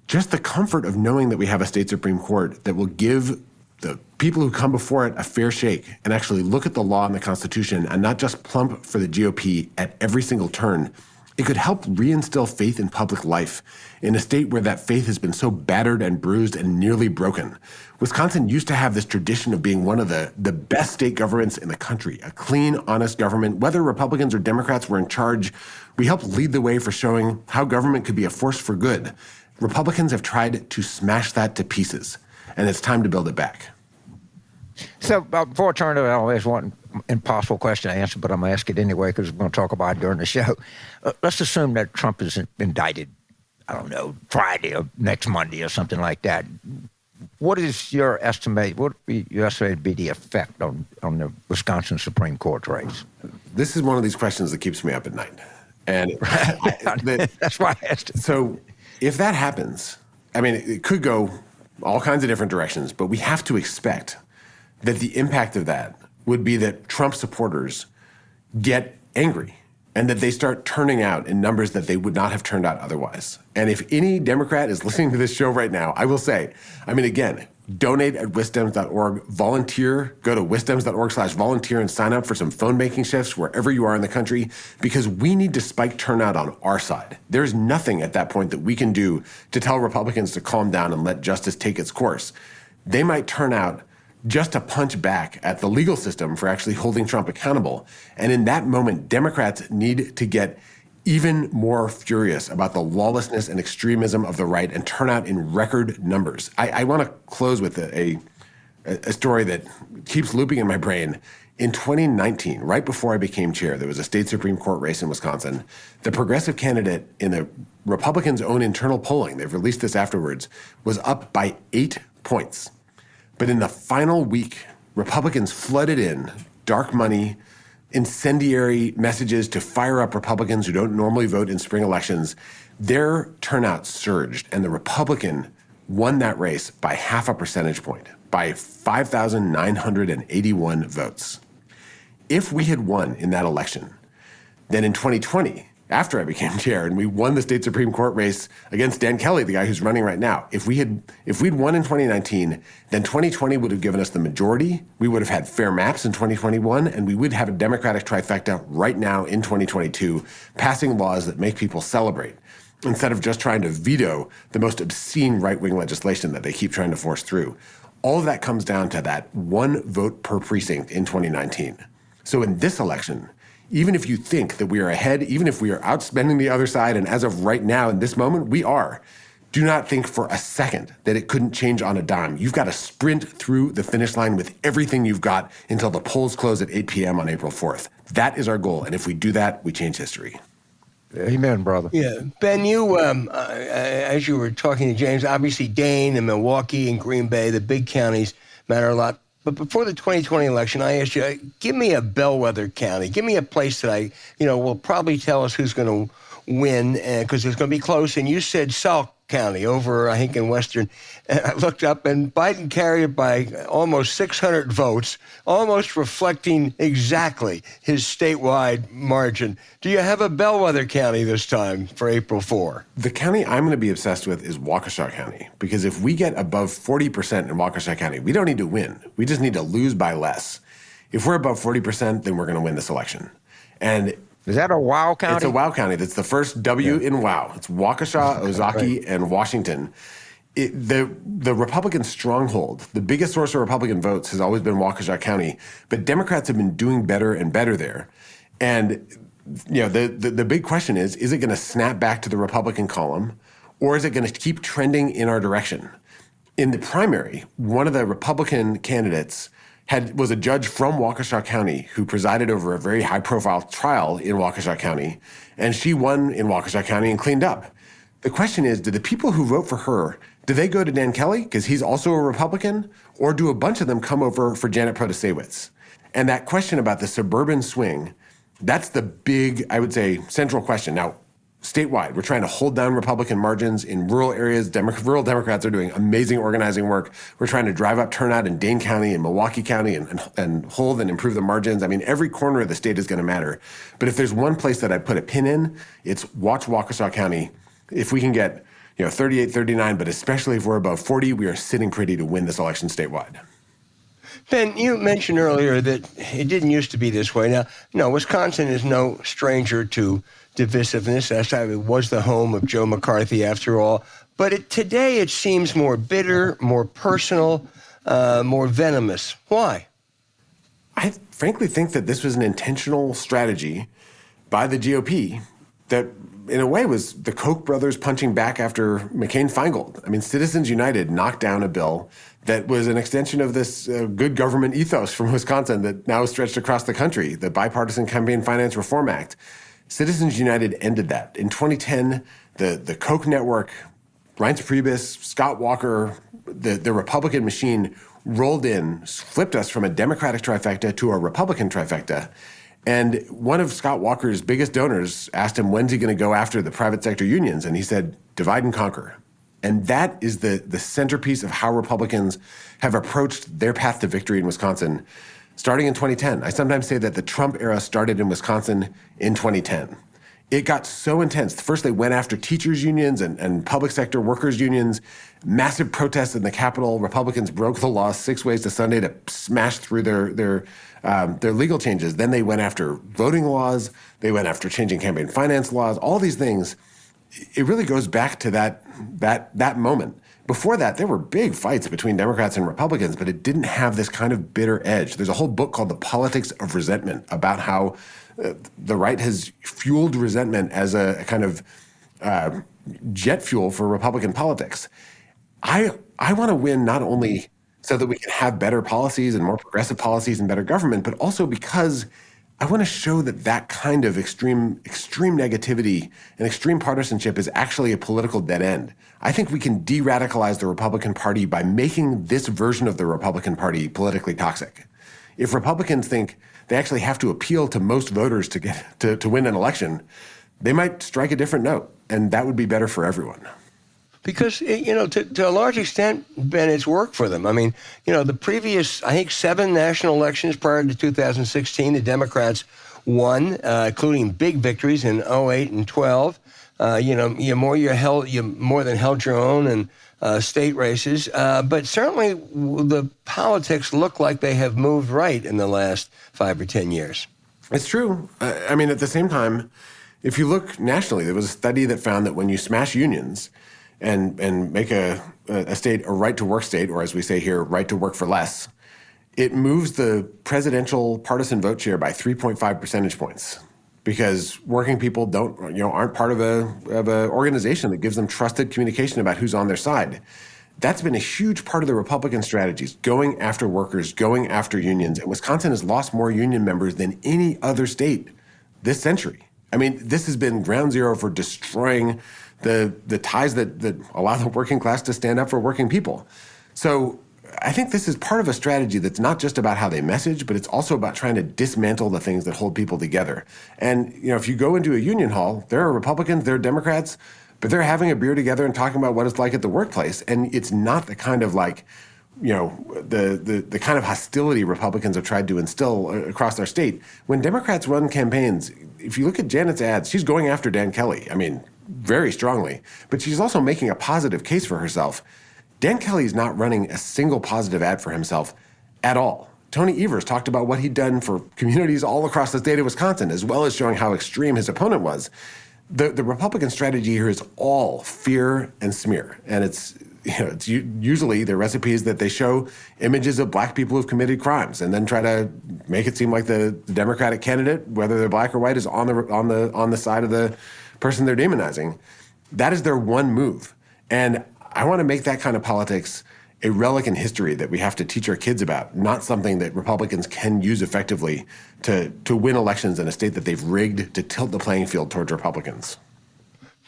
just the comfort of knowing that we have a state Supreme Court that will give the people who come before it a fair shake and actually look at the law and the Constitution and not just plump for the GOP at every single turn. It could help reinstill faith in public life in a state where that faith has been so battered and bruised and nearly broken. Wisconsin used to have this tradition of being one of the best state governments in the country, a clean, honest government. Whether Republicans or Democrats were in charge, we helped lead the way for showing how government could be a force for good. Republicans have tried to smash that to pieces, and it's time to build it back. So before I turn to it, there's one impossible question to answer, but I'm going to ask it anyway because we're going to talk about it during the show. Let's assume that Trump is indicted, I don't know, Friday or next Monday or something like that. What is your estimate? What would you estimate to be the effect on the Wisconsin Supreme Court race? This is one of these questions that keeps me up at night. And that's why I asked it. So if that happens, I mean, it could go all kinds of different directions, but we have to expect that the impact of that would be that Trump supporters get angry and that they start turning out in numbers that they would not have turned out otherwise. And if any Democrat is listening to this show right now, I will say, I mean, again, donate at WisDems.org, volunteer, go to WisDems.org/volunteer and sign up for some phone banking shifts wherever you are in the country, because we need to spike turnout on our side. There's nothing at that point that we can do to tell Republicans to calm down and let justice take its course. They might turn out just to punch back at the legal system for actually holding Trump accountable. And in that moment, Democrats need to get even more furious about the lawlessness and extremism of the right and turn out in record numbers. I want to close with a story that keeps looping in my brain. In 2019, right before I became chair, there was a state Supreme Court race in Wisconsin. The progressive candidate in the Republicans' own internal polling, they've released this afterwards, was up by 8 points. But in the final week, Republicans flooded in dark money, incendiary messages to fire up Republicans who don't normally vote in spring elections. Their turnout surged, and the Republican won that race by 0.5 percentage point, by 5,981 votes. If we had won in that election, then in 2020, after I became chair and we won the state Supreme Court race against Dan Kelly, the guy who's running right now, if we'd won in 2019, then 2020 would have given us the majority. We would have had fair maps in 2021, and we would have a Democratic trifecta right now in 2022, passing laws that make people celebrate, instead of just trying to veto the most obscene right-wing legislation that they keep trying to force through. All of that comes down to that one vote per precinct in 2019. So in this election, even if you think that we are ahead, even if we are outspending the other side, and as of right now in this moment, we are, do not think for a second that it couldn't change on a dime. You've got to sprint through the finish line with everything you've got until the polls close at 8 p.m. on April 4th. That is our goal, and if we do that, we change history. Amen, brother. Yeah. Ben, you, as you were talking to James, obviously Dane and Milwaukee and Green Bay, the big counties, matter a lot. But before the 2020 election, I asked you, give me a bellwether county. Give me a place that will probably tell us who's going to win, because it's going to be close. And you said Sauk County over, I think, in Western. And I looked up, and Biden carried it by almost 600 votes, almost reflecting exactly his statewide margin. Do you have a bellwether county this time for April 4? The county I'm going to be obsessed with is Waukesha County, because if we get above 40% in Waukesha County, we don't need to win. We just need to lose by less. If we're above 40%, then we're going to win this election. And is that a WOW county? It's a WOW county. That's the first W in WOW. It's Waukesha, Ozaukee, right, and Washington. The Republican stronghold, the biggest source of Republican votes, has always been Waukesha County, but Democrats have been doing better and better there. And the big question is it going to snap back to the Republican column, or is it going to keep trending in our direction? In the primary, one of the Republican candidates was a judge from Waukesha County who presided over a very high-profile trial in Waukesha County, and she won in Waukesha County and cleaned up. The question is, do the people who vote for her, do they go to Dan Kelly because he's also a Republican, or do a bunch of them come over for Janet Protasewicz? And that question about the suburban swing, that's the big, I would say, central question. Now, statewide, we're trying to hold down Republican margins in rural areas. Rural Democrats are doing amazing organizing work. We're trying to drive up turnout in Dane County and Milwaukee County and hold and improve the margins. I mean, every corner of the state is going to matter. But if there's one place that I put a pin in, it's watch Waukesha County. If we can get 38, 39, but especially if we're above 40, we are sitting pretty to win this election statewide. Ben, you mentioned earlier that it didn't used to be this way. Now, Wisconsin is no stranger to divisiveness. It was the home of Joe McCarthy, after all. But today it seems more bitter, more personal, more venomous. Why? I frankly think that this was an intentional strategy by the GOP that, in a way, was the Koch brothers punching back after McCain-Feingold. I mean, Citizens United knocked down a bill that was an extension of this good government ethos from Wisconsin that now is stretched across the country, the Bipartisan Campaign Finance Reform Act. Citizens United ended that. In 2010, the Koch network, Reince Priebus, Scott Walker, the Republican machine rolled in, flipped us from a Democratic trifecta to a Republican trifecta. And one of Scott Walker's biggest donors asked him, when's he going to go after the private sector unions? And he said, divide and conquer. And that is the centerpiece of how Republicans have approached their path to victory in Wisconsin starting in 2010. I sometimes say that the Trump era started in Wisconsin in 2010. It got so intense. First, they went after teachers' unions and public sector workers' unions, massive protests in the Capitol. Republicans broke the law 6 ways to Sunday to smash through their legal changes. Then they went after voting laws. They went after changing campaign finance laws, all these things. It really goes back to that moment. Before that, there were big fights between Democrats and Republicans, but it didn't have this kind of bitter edge. There's a whole book called The Politics of Resentment about how the right has fueled resentment as a kind of jet fuel for Republican politics. I want to win not only so that we can have better policies and more progressive policies and better government, but also because I want to show that kind of extreme negativity and extreme partisanship is actually a political dead end. I think we can de-radicalize the Republican Party by making this version of the Republican Party politically toxic. If Republicans think they actually have to appeal to most voters to get to win an election, they might strike a different note, and that would be better for everyone. Because, to a large extent, Ben, it's worked for them. I mean, the previous, I think, 7 national elections prior to 2016, the Democrats won, including big victories in 08 and 12. You more than held your own in state races. But certainly the politics look like they have moved right in the last 5 or 10 years. It's true. I mean, at the same time, if you look nationally, there was a study that found that when you smash unions and make a state a right-to-work state, or as we say here, right to work for less, it moves the presidential partisan vote share by 3.5 percentage points. Because working people aren't part of a organization that gives them trusted communication about who's on their side. That's been a huge part of the Republican strategies, going after workers, going after unions. And Wisconsin has lost more union members than any other state this century. I mean, this has been ground zero for destroying the ties that allow the working class to stand up for working people. So I think this is part of a strategy that's not just about how they message, but it's also about trying to dismantle the things that hold people together. And, if you go into a union hall, there are Republicans, there are Democrats, but they're having a beer together and talking about what it's like at the workplace. And it's not the kind of the kind of hostility Republicans have tried to instill across our state. When Democrats run campaigns, if you look at Janet's ads, she's going after Dan Kelly. I mean, very strongly, but she's also making a positive case for herself. Dan Kelly's not running a single positive ad for himself at all. Tony Evers talked about what he'd done for communities all across the state of Wisconsin, as well as showing how extreme his opponent was. The Republican strategy here is all fear and smear. And it's usually the recipes that they show images of black people who've committed crimes and then try to make it seem like the Democratic candidate, whether they're black or white, is on the side of the person they're demonizing. That is their one move. And I want to make that kind of politics a relic in history that we have to teach our kids about, not something that Republicans can use effectively to win elections in a state that they've rigged to tilt the playing field towards Republicans.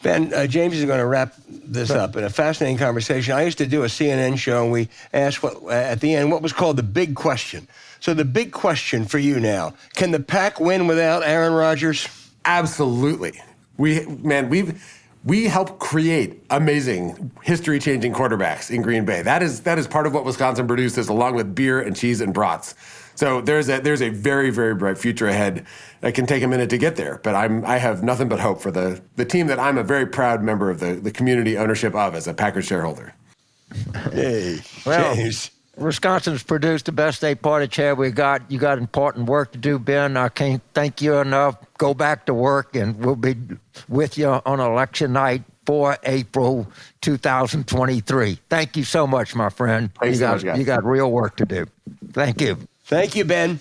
Ben, James is going to wrap this up in a fascinating conversation. I used to do a CNN show, and we asked at the end what was called the big question. So the big question for you now, can the Pack win without Aaron Rodgers? Absolutely. We help create amazing, history-changing quarterbacks in Green Bay. That is part of what Wisconsin produces, along with beer and cheese and brats. So there's a very, very bright future ahead. It can take a minute to get there, but I have nothing but hope for the team that I'm a very proud member of the community ownership of as a Packers shareholder. Hey, well, James. Wisconsin's produced the best state party chair we got. You got important work to do, Ben. I can't thank you enough. Go back to work, and we'll be with you on election night for April 2023. Thank you so much, my friend. Thanks so much, guys. You got real work to do. Thank you. Thank you, Ben.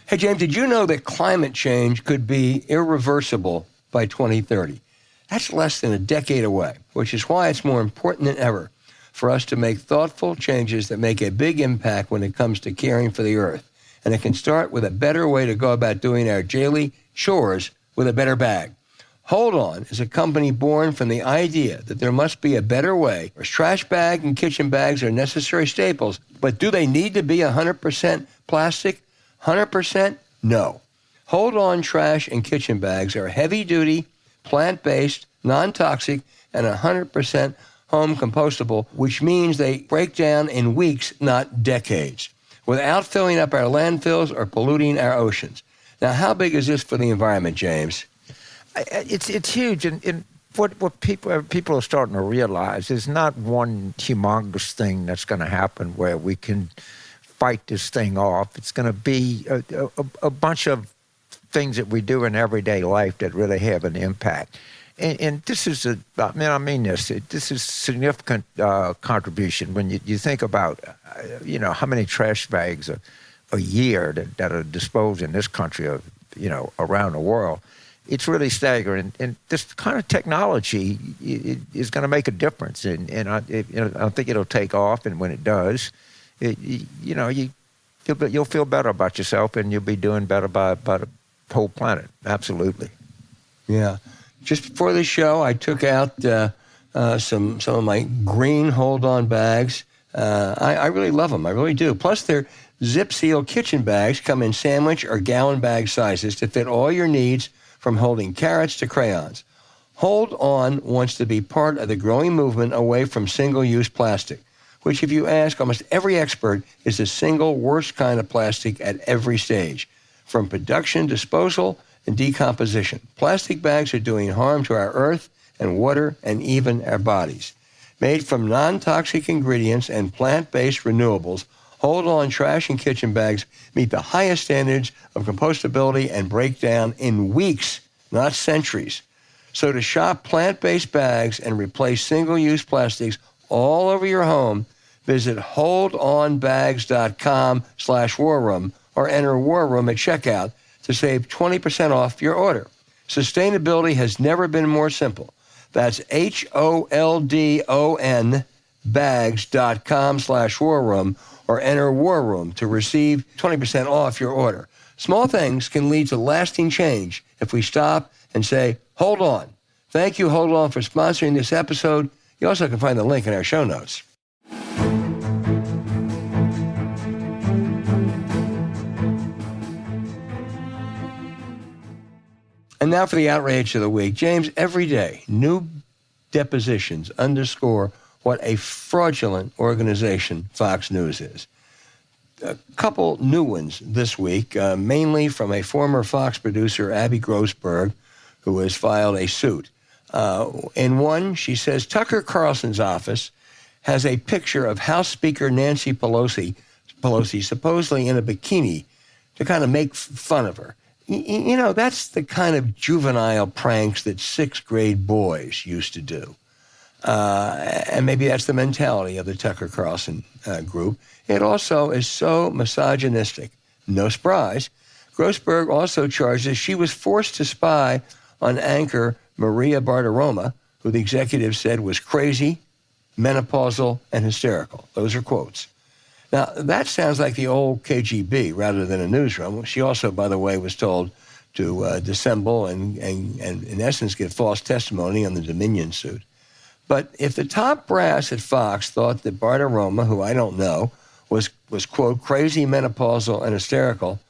Hey, James, did you know that climate change could be irreversible by 2030? That's less than a decade away, which is why it's more important than ever for us to make thoughtful changes that make a big impact when it comes to caring for the earth. And it can start with a better way to go about doing our daily chores with a better bag. Hold On is a company born from the idea that there must be a better way. Where trash bag and kitchen bags are necessary staples, but do they need to be 100% plastic? 100%? No. Hold On trash and kitchen bags are heavy-duty, plant-based, non-toxic, and 100% home compostable, which means they break down in weeks, not decades, without filling up our landfills or polluting our oceans. Now, how big is this for the environment, James? It's huge, and what people are starting to realize is not one humongous thing that's going to happen where we can fight this thing off. It's going to be a bunch of things that we do in everyday life that really have an impact. And this is this is significant contribution when you think about how many trash bags a year that are disposed in this country of around the world. It's really staggering, and this kind of technology is going to make a difference. And I think it'll take off, and when it does, you'll feel better about yourself, and you'll be doing better by the whole planet. Absolutely. Yeah. Just before the show, I took out some of my green Hold On bags. I really love them. I really do. Plus, their zip seal kitchen bags come in sandwich or gallon bag sizes to fit all your needs, from holding carrots to crayons. Hold On wants to be part of the growing movement away from single-use plastic, which, if you ask almost every expert, is the single worst kind of plastic at every stage, from production, disposal, and decomposition. Plastic bags are doing harm to our earth and water and even our bodies. Made from non-toxic ingredients and plant-based renewables, Hold On trash and kitchen bags meet the highest standards of compostability and breakdown in weeks, not centuries. So to shop plant-based bags and replace single-use plastics all over your home, visit holdonbags.com/warroom or enter War Room at checkout to save 20% off your order. Sustainability has never been more simple. That's HOLDON bags.com/warroom or enter War Room to receive 20% off your order. Small things can lead to lasting change if we stop and say, hold on. Thank you, Hold On, for sponsoring this episode. You also can find the link in our show notes. And now for the outrage of the week. James, every day, new depositions underscore what a fraudulent organization Fox News is. A couple new ones this week, mainly from a former Fox producer, Abby Grossberg, who has filed a suit. In one, she says Tucker Carlson's office has a picture of House Speaker Nancy Pelosi supposedly in a bikini to kind of make fun of her. That's the kind of juvenile pranks that sixth-grade boys used to do. And maybe that's the mentality of the Tucker Carlson group. It also is so misogynistic. No surprise. Grossberg also charges she was forced to spy on anchor Maria Bartiromo, who the executive said was crazy, menopausal, and hysterical. Those are quotes. Now, that sounds like the old KGB rather than a newsroom. She also, by the way, was told to dissemble and, in essence, give false testimony on the Dominion suit. But if the top brass at Fox thought that Bartiromo, who I don't know, was quote, crazy, menopausal, and hysterical,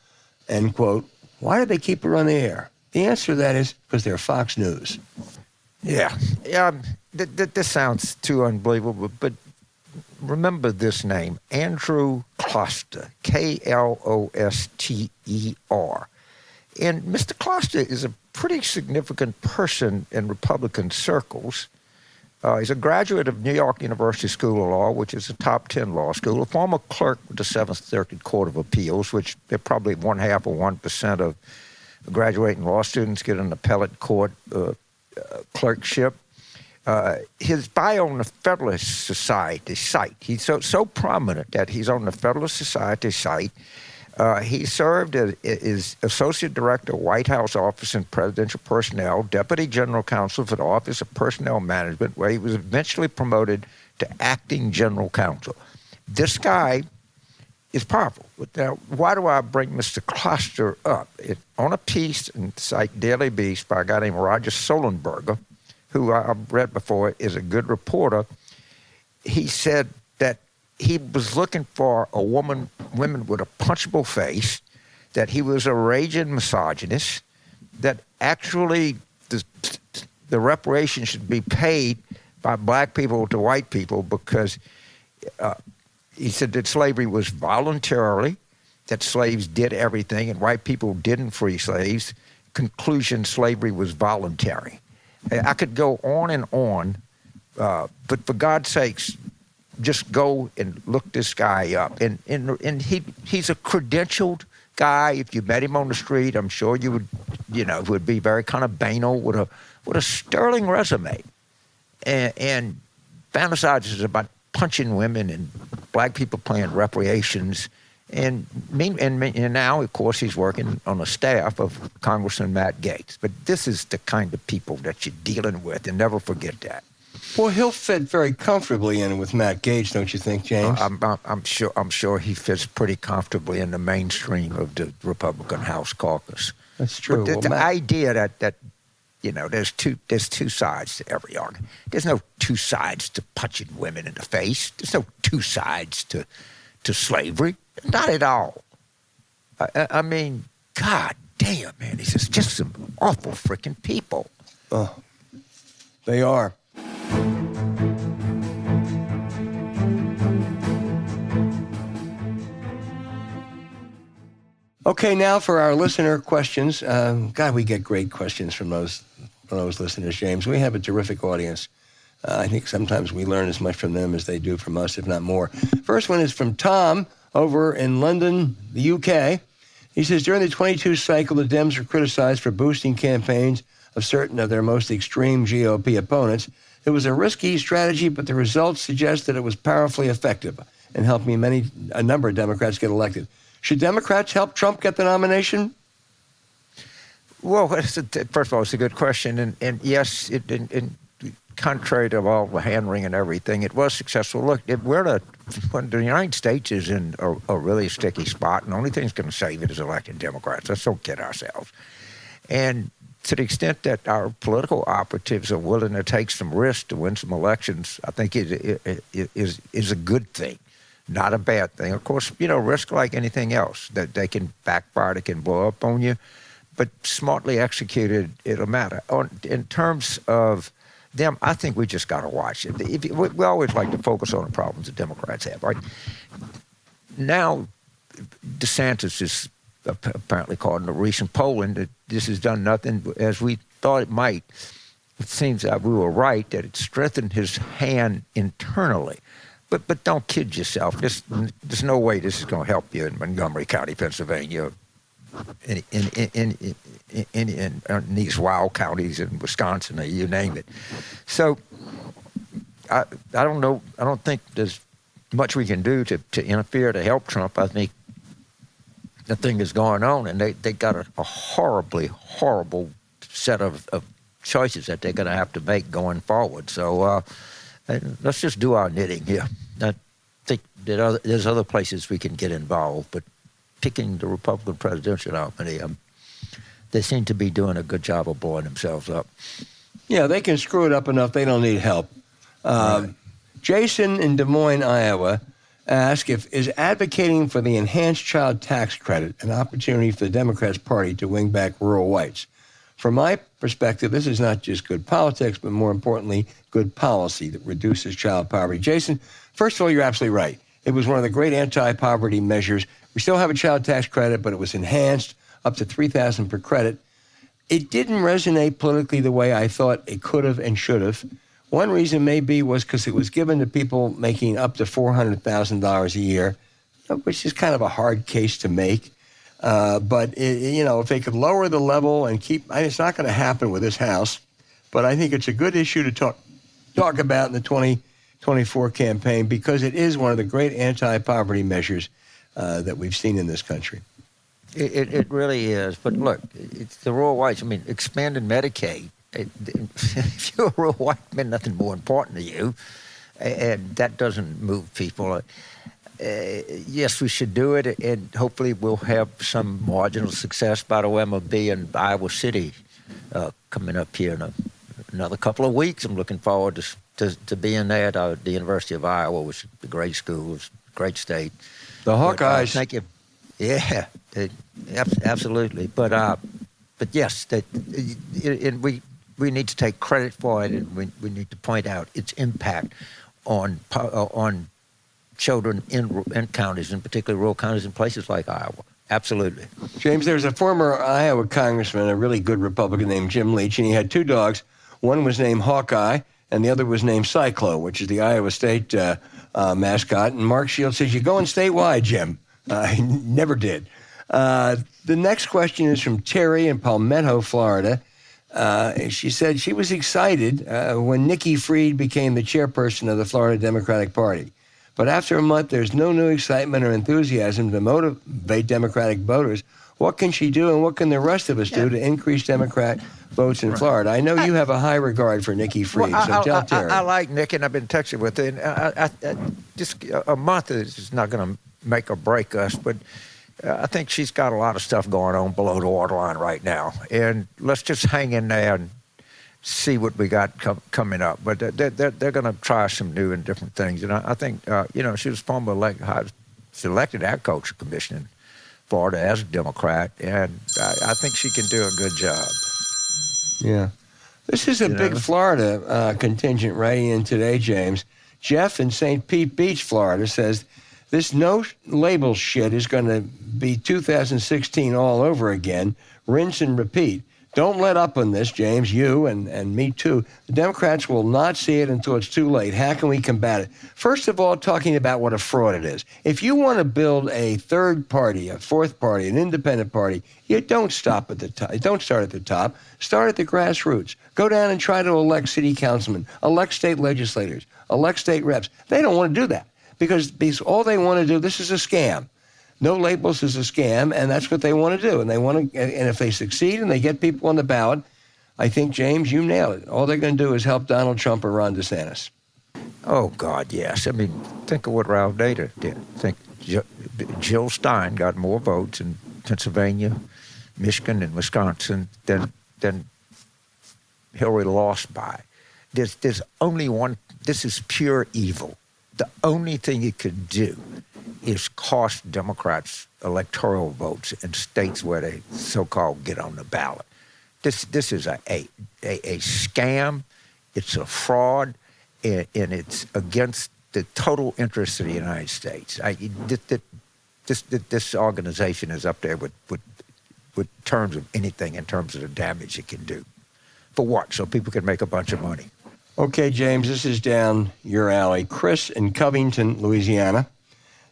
end quote, why did they keep her on the air? The answer to that is because they're Fox News. Yeah. This sounds too unbelievable, but remember this name, Andrew Kloster, Kloster. And Mr. Kloster is a pretty significant person in Republican circles. He's a graduate of New York University School of Law, which is a top 10 law school, a former clerk with the Seventh Circuit Court of Appeals, which they're probably 0.5% or 1% of graduating law students get an appellate court clerkship. His bio on the Federalist Society site, he's so prominent that he's on the Federalist Society site. He served as Associate Director of White House Office and Presidential Personnel, Deputy General Counsel for the Office of Personnel Management, where he was eventually promoted to Acting General Counsel. This guy is powerful. Now, why do I bring Mr. Kloster up? On a piece in the site Daily Beast by a guy named Roger Solenberger, who I've read before, is a good reporter, he said that he was looking for women with a punchable face, that he was a raging misogynist, that actually the reparations should be paid by black people to white people because he said that slavery was voluntary, that slaves did everything and white people didn't free slaves. Conclusion, slavery was voluntary. I could go on and on, but for God's sakes, just go and look this guy up. And he's a credentialed guy. If you met him on the street, I'm sure you would be very kind of banal with a sterling resume, and fantasizes about punching women and black people paying reparations. And now, of course, he's working on the staff of Congressman Matt Gaetz. But this is the kind of people that you're dealing with, and never forget that. Well, he'll fit very comfortably in with Matt Gaetz, don't you think, James? I'm sure he fits pretty comfortably in the mainstream of the Republican House caucus. That's true. But the idea that there's two sides to every argument. There's no two sides to punching women in the face. There's no two sides to slavery. Not at all. I mean, God damn, man, these are just some awful freaking people. Oh, they are. Okay, now for our listener questions. God, we get great questions from those listeners, James. We have a terrific audience. I think sometimes we learn as much from them as they do from us, if not more. First one is from Tom over in London, the UK. He says, during the 22 cycle, the Dems were criticized for boosting campaigns of certain of their most extreme GOP opponents. It was a risky strategy, but the results suggest that it was powerfully effective and helped a number of Democrats get elected. Should Democrats help Trump get the nomination? Well, first of all, it's a good question. And yes, contrary to all the hand-wringing and everything, it was successful. Look, when the United States is in a really sticky spot, and the only thing that's going to save it is elected Democrats. Let's don't kid ourselves. And to the extent that our political operatives are willing to take some risks to win some elections, I think it is a good thing, not a bad thing. Of course, risk like anything else, that they can backfire, they can blow up on you, but smartly executed, it'll matter. In terms of them, I think we just got to watch it. We always like to focus on the problems that Democrats have, right? Now, DeSantis is apparently caught in a recent polling that this has done nothing as we thought it might. It seems that we were right, that it strengthened his hand internally. But don't kid yourself. There's no way this is going to help you in Montgomery County, Pennsylvania, in these wild counties in Wisconsin, you name it. So I don't know. I don't think there's much we can do to interfere to help Trump. I think the thing is going on, and they got a horrible set of choices that they're going to have to make going forward. So let's just do our knitting here. I think that there's other places we can get involved, but picking the Republican presidential nominee, they seem to be doing a good job of blowing themselves up. Yeah, they can screw it up enough. They don't need help. Right. Jason in Des Moines, Iowa, asked is advocating for the enhanced child tax credit an opportunity for the Democrats' party to win back rural whites? From my perspective, this is not just good politics, but more importantly, good policy that reduces child poverty. Jason, first of all, you're absolutely right. It was one of the great anti-poverty measures. We still have a child tax credit, but it was enhanced up to $3,000 per credit. It didn't resonate politically the way I thought it could have and should have. One reason maybe was because it was given to people making up to $400,000 a year, which is kind of a hard case to make. But if they could lower the level and it's not going to happen with this House, but I think it's a good issue to talk about in the 2024 campaign because it is one of the great anti-poverty measures that we've seen in this country. It really is. But look, it's the rural whites. I mean, expanding Medicaid. If you're a rural white man, nothing more important to you, and that doesn't move people. Yes, we should do it, and hopefully we'll have some marginal success. By the way, I'm going to be in Iowa City coming up here in another couple of weeks. I'm looking forward to being there at the University of Iowa, which is a great school, it's a great state. The Hawkeyes. Thank you. Yeah, absolutely. But yes, and we need to take credit for it, and we need to point out its impact on children in counties, in particular rural counties in places like Iowa. Absolutely. James, there's a former Iowa congressman, a really good Republican named Jim Leach, and he had two dogs. One was named Hawkeye, and the other was named Cyclo, which is the Iowa State mascot. And Mark Shields says, "You're going statewide, Jim." He never did. The next question is from Terry in Palmetto, Florida. She said she was excited when Nikki Fried became the chairperson of the Florida Democratic Party. But after a month, there's no new excitement or enthusiasm to motivate Democratic voters. What can she do, and what can the rest of us do to increase Democrat votes in Florida? I know you have a high regard for Nikki Fried, so tell Terry. I like Nikki, and I've been texting with her. And just a month is not going to make or break us, but I think she's got a lot of stuff going on below the waterline right now. And let's just hang in there and see what we got coming up. But they're going to try some new and different things. And I think, she was elected agriculture commissioner in Florida as a Democrat, and I think she can do a good job. Yeah. This is a big Florida contingent writing in today, James. Jeff in St. Pete Beach, Florida, says, this no-label shit is going to be 2016 all over again. Rinse and repeat. Don't let up on this, James, you and me too. The Democrats will not see it until it's too late. How can we combat it? First of all, talking about what a fraud it is. If you want to build a third party, a fourth party, an independent party, you don't stop at the top. Don't start at the top. Start at the grassroots. Go down and try to elect city councilmen, elect state legislators, elect state reps. They don't want to do that because all they want to do, this is a scam. No labels is a scam, and that's what they want to do. And and if they succeed and they get people on the ballot, I think, James, you nailed it. All they're going to do is help Donald Trump or Ron DeSantis. Oh, God, yes. I mean, think of what Ralph Nader did. Think Jill Stein got more votes in Pennsylvania, Michigan, and Wisconsin than Hillary lost by. There's only one. This is pure evil. The only thing it could do is cost Democrats electoral votes in states where they so-called get on the ballot. This is a scam. It's a fraud, and it's against the total interests of the United States. This organization is up there with terms of anything in terms of the damage it can do. For what? So people can make a bunch of money. Okay, James, this is down your alley. Chris in Covington, Louisiana,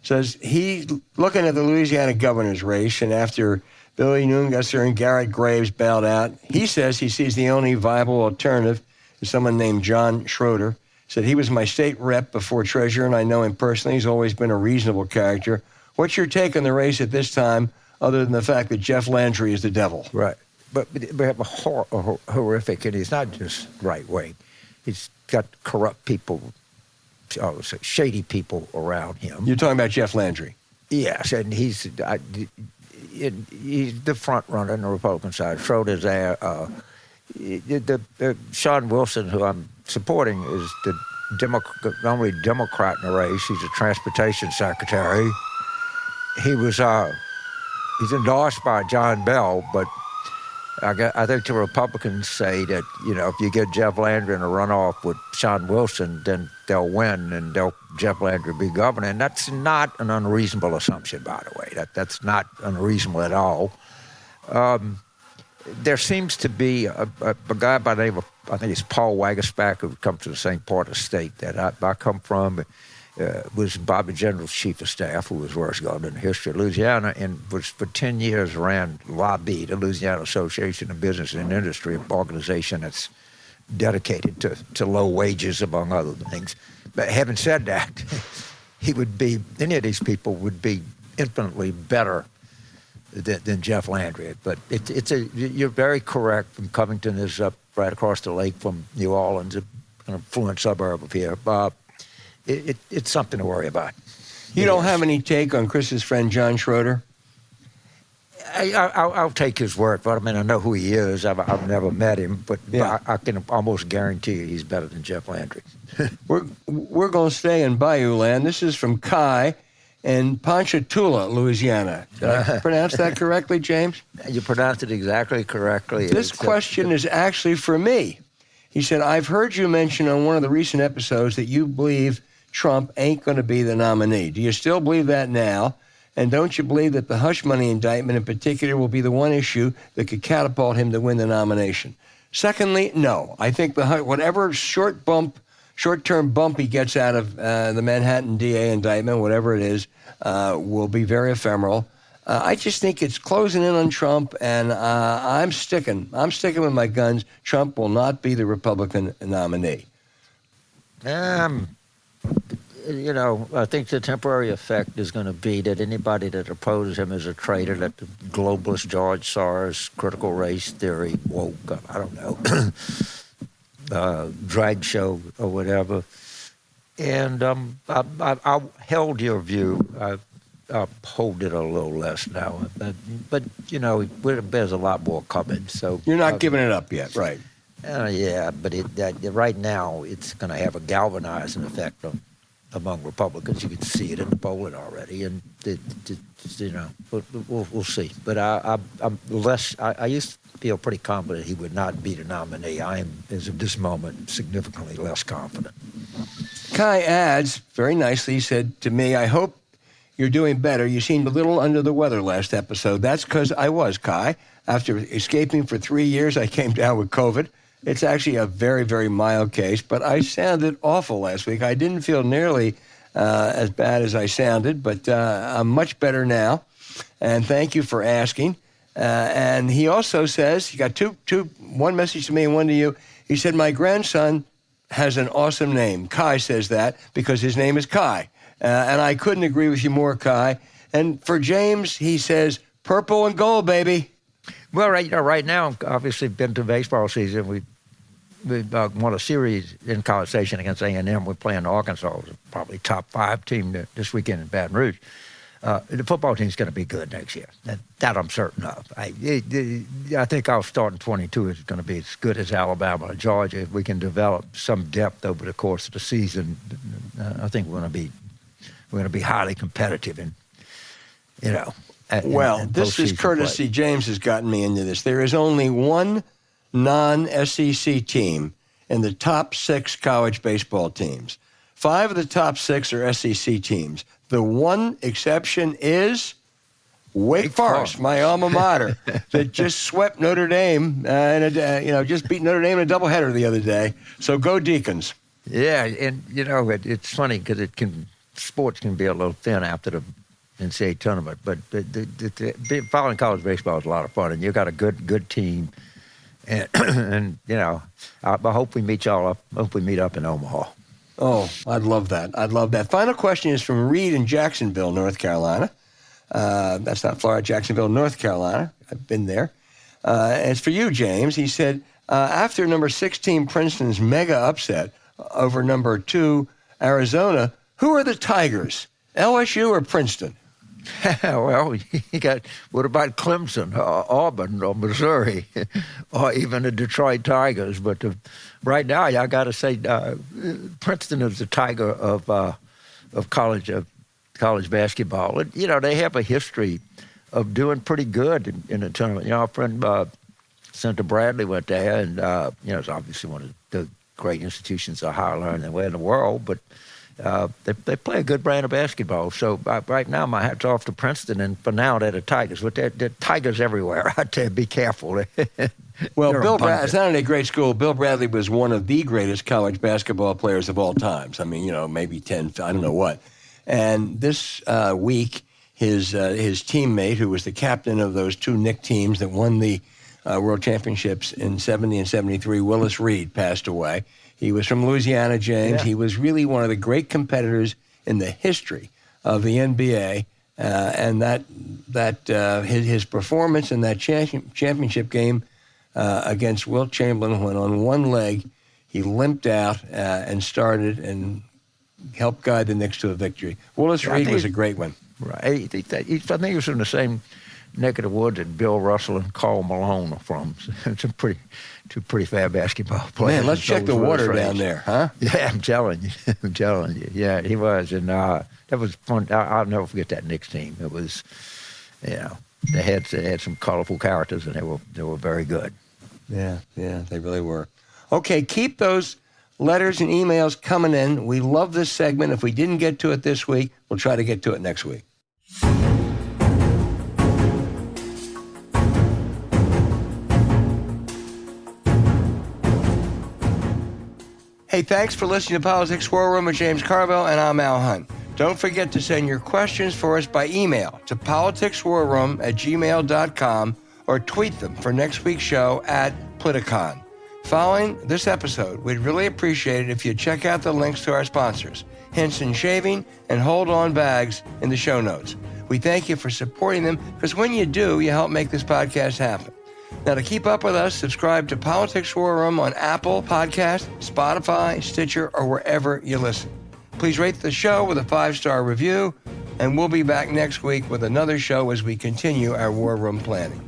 says he's looking at the Louisiana governor's race, and after Billy Nungesser and Garrett Graves bailed out, he says he sees the only viable alternative is someone named John Schroeder. Said he was my state rep before treasurer, and I know him personally. He's always been a reasonable character. What's your take on the race at this time other than the fact that Jeff Landry is the devil. Right. But we have a horrific, and he's not just right wing. He's got corrupt people, shady people around him. You're talking about Jeff Landry. Yes, and he's the front runner on the Republican side. Schroeder's there. Sean Wilson, who I'm supporting, is the only Democrat in the race. He's a transportation secretary. He's endorsed by John Bell, but I think the Republicans say that, if you get Jeff Landry in a runoff with Sean Wilson, then they'll win and Jeff Landry be governor. And that's not an unreasonable assumption, by the way. That's not unreasonable at all. There seems to be a guy by the name of, I think it's Paul Wagerspack, who comes to the same part of the state that I come from, was Bobby General's chief of staff, who was worst governor in the history of Louisiana, and was for 10 years ran LABI, the Louisiana Association of Business and Industry, an organization that's dedicated to low wages, among other things. But having said that, any of these people would be infinitely better than Jeff Landry. But you're very correct. From Covington is up right across the lake from New Orleans, a kind of affluent suburb of here. It's something to worry about. You don't have any take on Chris's friend John Schroeder? I'll take his word for it. I know who he is. I've never met him, but yeah. I can almost guarantee you he's better than Jeff Landry. We're going to stay in Bayou land. This is from Kai in Ponchatoula, Louisiana. Did I pronounce that correctly, James? You pronounced it exactly correctly. This question is actually for me. He said, I've heard you mention on one of the recent episodes that you believe Trump ain't going to be the nominee. Do you still believe that now? And don't you believe that the hush money indictment in particular will be the one issue that could catapult him to win the nomination? Secondly, no. I think whatever short-term bump he gets out of the Manhattan DA indictment, whatever it is, will be very ephemeral. I just think it's closing in on Trump, and I'm sticking with my guns. Trump will not be the Republican nominee. I think the temporary effect is going to be that anybody that opposes him is a traitor, that the globalist George Soros, critical race theory, woke, I don't know, drag show or whatever. And I held your view. I hold it a little less now. But there's a lot more coming. So you're not giving it up yet, right? Yeah, but right now it's going to have a galvanizing effect among Republicans. You can see it in the polling already, and we'll see. But I'm less. I used to feel pretty confident he would not be the nominee. I am, as of this moment, significantly less confident. Kai adds very nicely. He said to me, "I hope you're doing better. You seemed a little under the weather last episode. That's because I was, Kai. After escaping for 3 years, I came down with COVID. It's actually a very, very mild case, but I sounded awful last week. I didn't feel nearly as bad as I sounded, but I'm much better now, and thank you for asking." And he also says, he got one message to me and one to you. He said, "My grandson has an awesome name." Kai says that because his name is Kai. And I couldn't agree with you more, Kai. And for James, he says, "Purple and gold, baby." Well, right now, obviously, been to baseball season. We won a series in College Station against A&M. We're playing Arkansas, probably top 5 team this weekend in Baton Rouge. The football team's going to be good next year. That I'm certain of. I think our starting 22 is going to be as good as Alabama or Georgia. If we can develop some depth over the course of the season, I think we're going to be highly competitive. And this is courtesy. James has gotten me into this. There is only one non-SEC team in the top 6 college baseball teams. 5 of the top 6 are SEC teams. The one exception is Wake Forest, my alma mater, that just swept Notre Dame just beat Notre Dame in a doubleheader the other day. So go Deacons. Yeah, and it's funny because sports can be a little thin after the NCAA tournament, but following college baseball is a lot of fun, and you've got a good team. And I hope we meet y'all up. Hope we meet up in Omaha. Oh, I'd love that. Final question is from Reed in Jacksonville, North Carolina. That's not Florida, Jacksonville, North Carolina. I've been there. As for you, James, he said, after number 16 Princeton's mega upset over number 2 Arizona, who are the Tigers, LSU or Princeton? Well, you got, what about Clemson, Auburn, or Missouri, or even the Detroit Tigers? But right now, I got to say, Princeton is the Tiger of college basketball. And, you know, they have a history of doing pretty good in the tournament. You know, our friend Senator Bradley went there, and you know, it's obviously one of the great institutions of higher learning in the world, but they play a good brand of basketball. So right now, my hat's off to Princeton, and for now, they're the Tigers. But they're Tigers everywhere. I tell you, be careful. Well, Bill Bradley, it's not only a great school. Bill Bradley was one of the greatest college basketball players of all times. I mean, you know, maybe 10, I don't know what. And this week, his teammate, who was the captain of those 2 Knick teams that won the World Championships in 70 and 73, Willis Reed, passed away. He was from Louisiana, James. Yeah. He was really one of the great competitors in the history of the NBA, and his performance in that championship game against Wilt Chamberlain, when on one leg he limped out and started and helped guide the Knicks to a victory. Willis Reed was a great one. Right. I think he was in the same neck of the woods that Bill Russell and Karl Malone are from. It's two pretty fair basketball players. Man, let's check the water down there, huh? Yeah, I'm telling you. Yeah, he was. And that was fun. I'll never forget that Knicks team. It was, you know, they had some colorful characters, and they were very good. Yeah, they really were. Okay, keep those letters and emails coming in. We love this segment. If we didn't get to it this week, we'll try to get to it next week. Hey, thanks for listening to Politics War Room with James Carville, and I'm Al Hunt. Don't forget to send your questions for us by email to politicswarroom@gmail.com or tweet them for next week's show @Politicon. Following this episode, we'd really appreciate it if you'd check out the links to our sponsors, Henson Shaving and Hold On Bags, in the show notes. We thank you for supporting them, because when you do, you help make this podcast happen. Now, to keep up with us, subscribe to Politics War Room on Apple Podcasts, Spotify, Stitcher, or wherever you listen. Please rate the show with a 5-star review, and we'll be back next week with another show as we continue our War Room planning.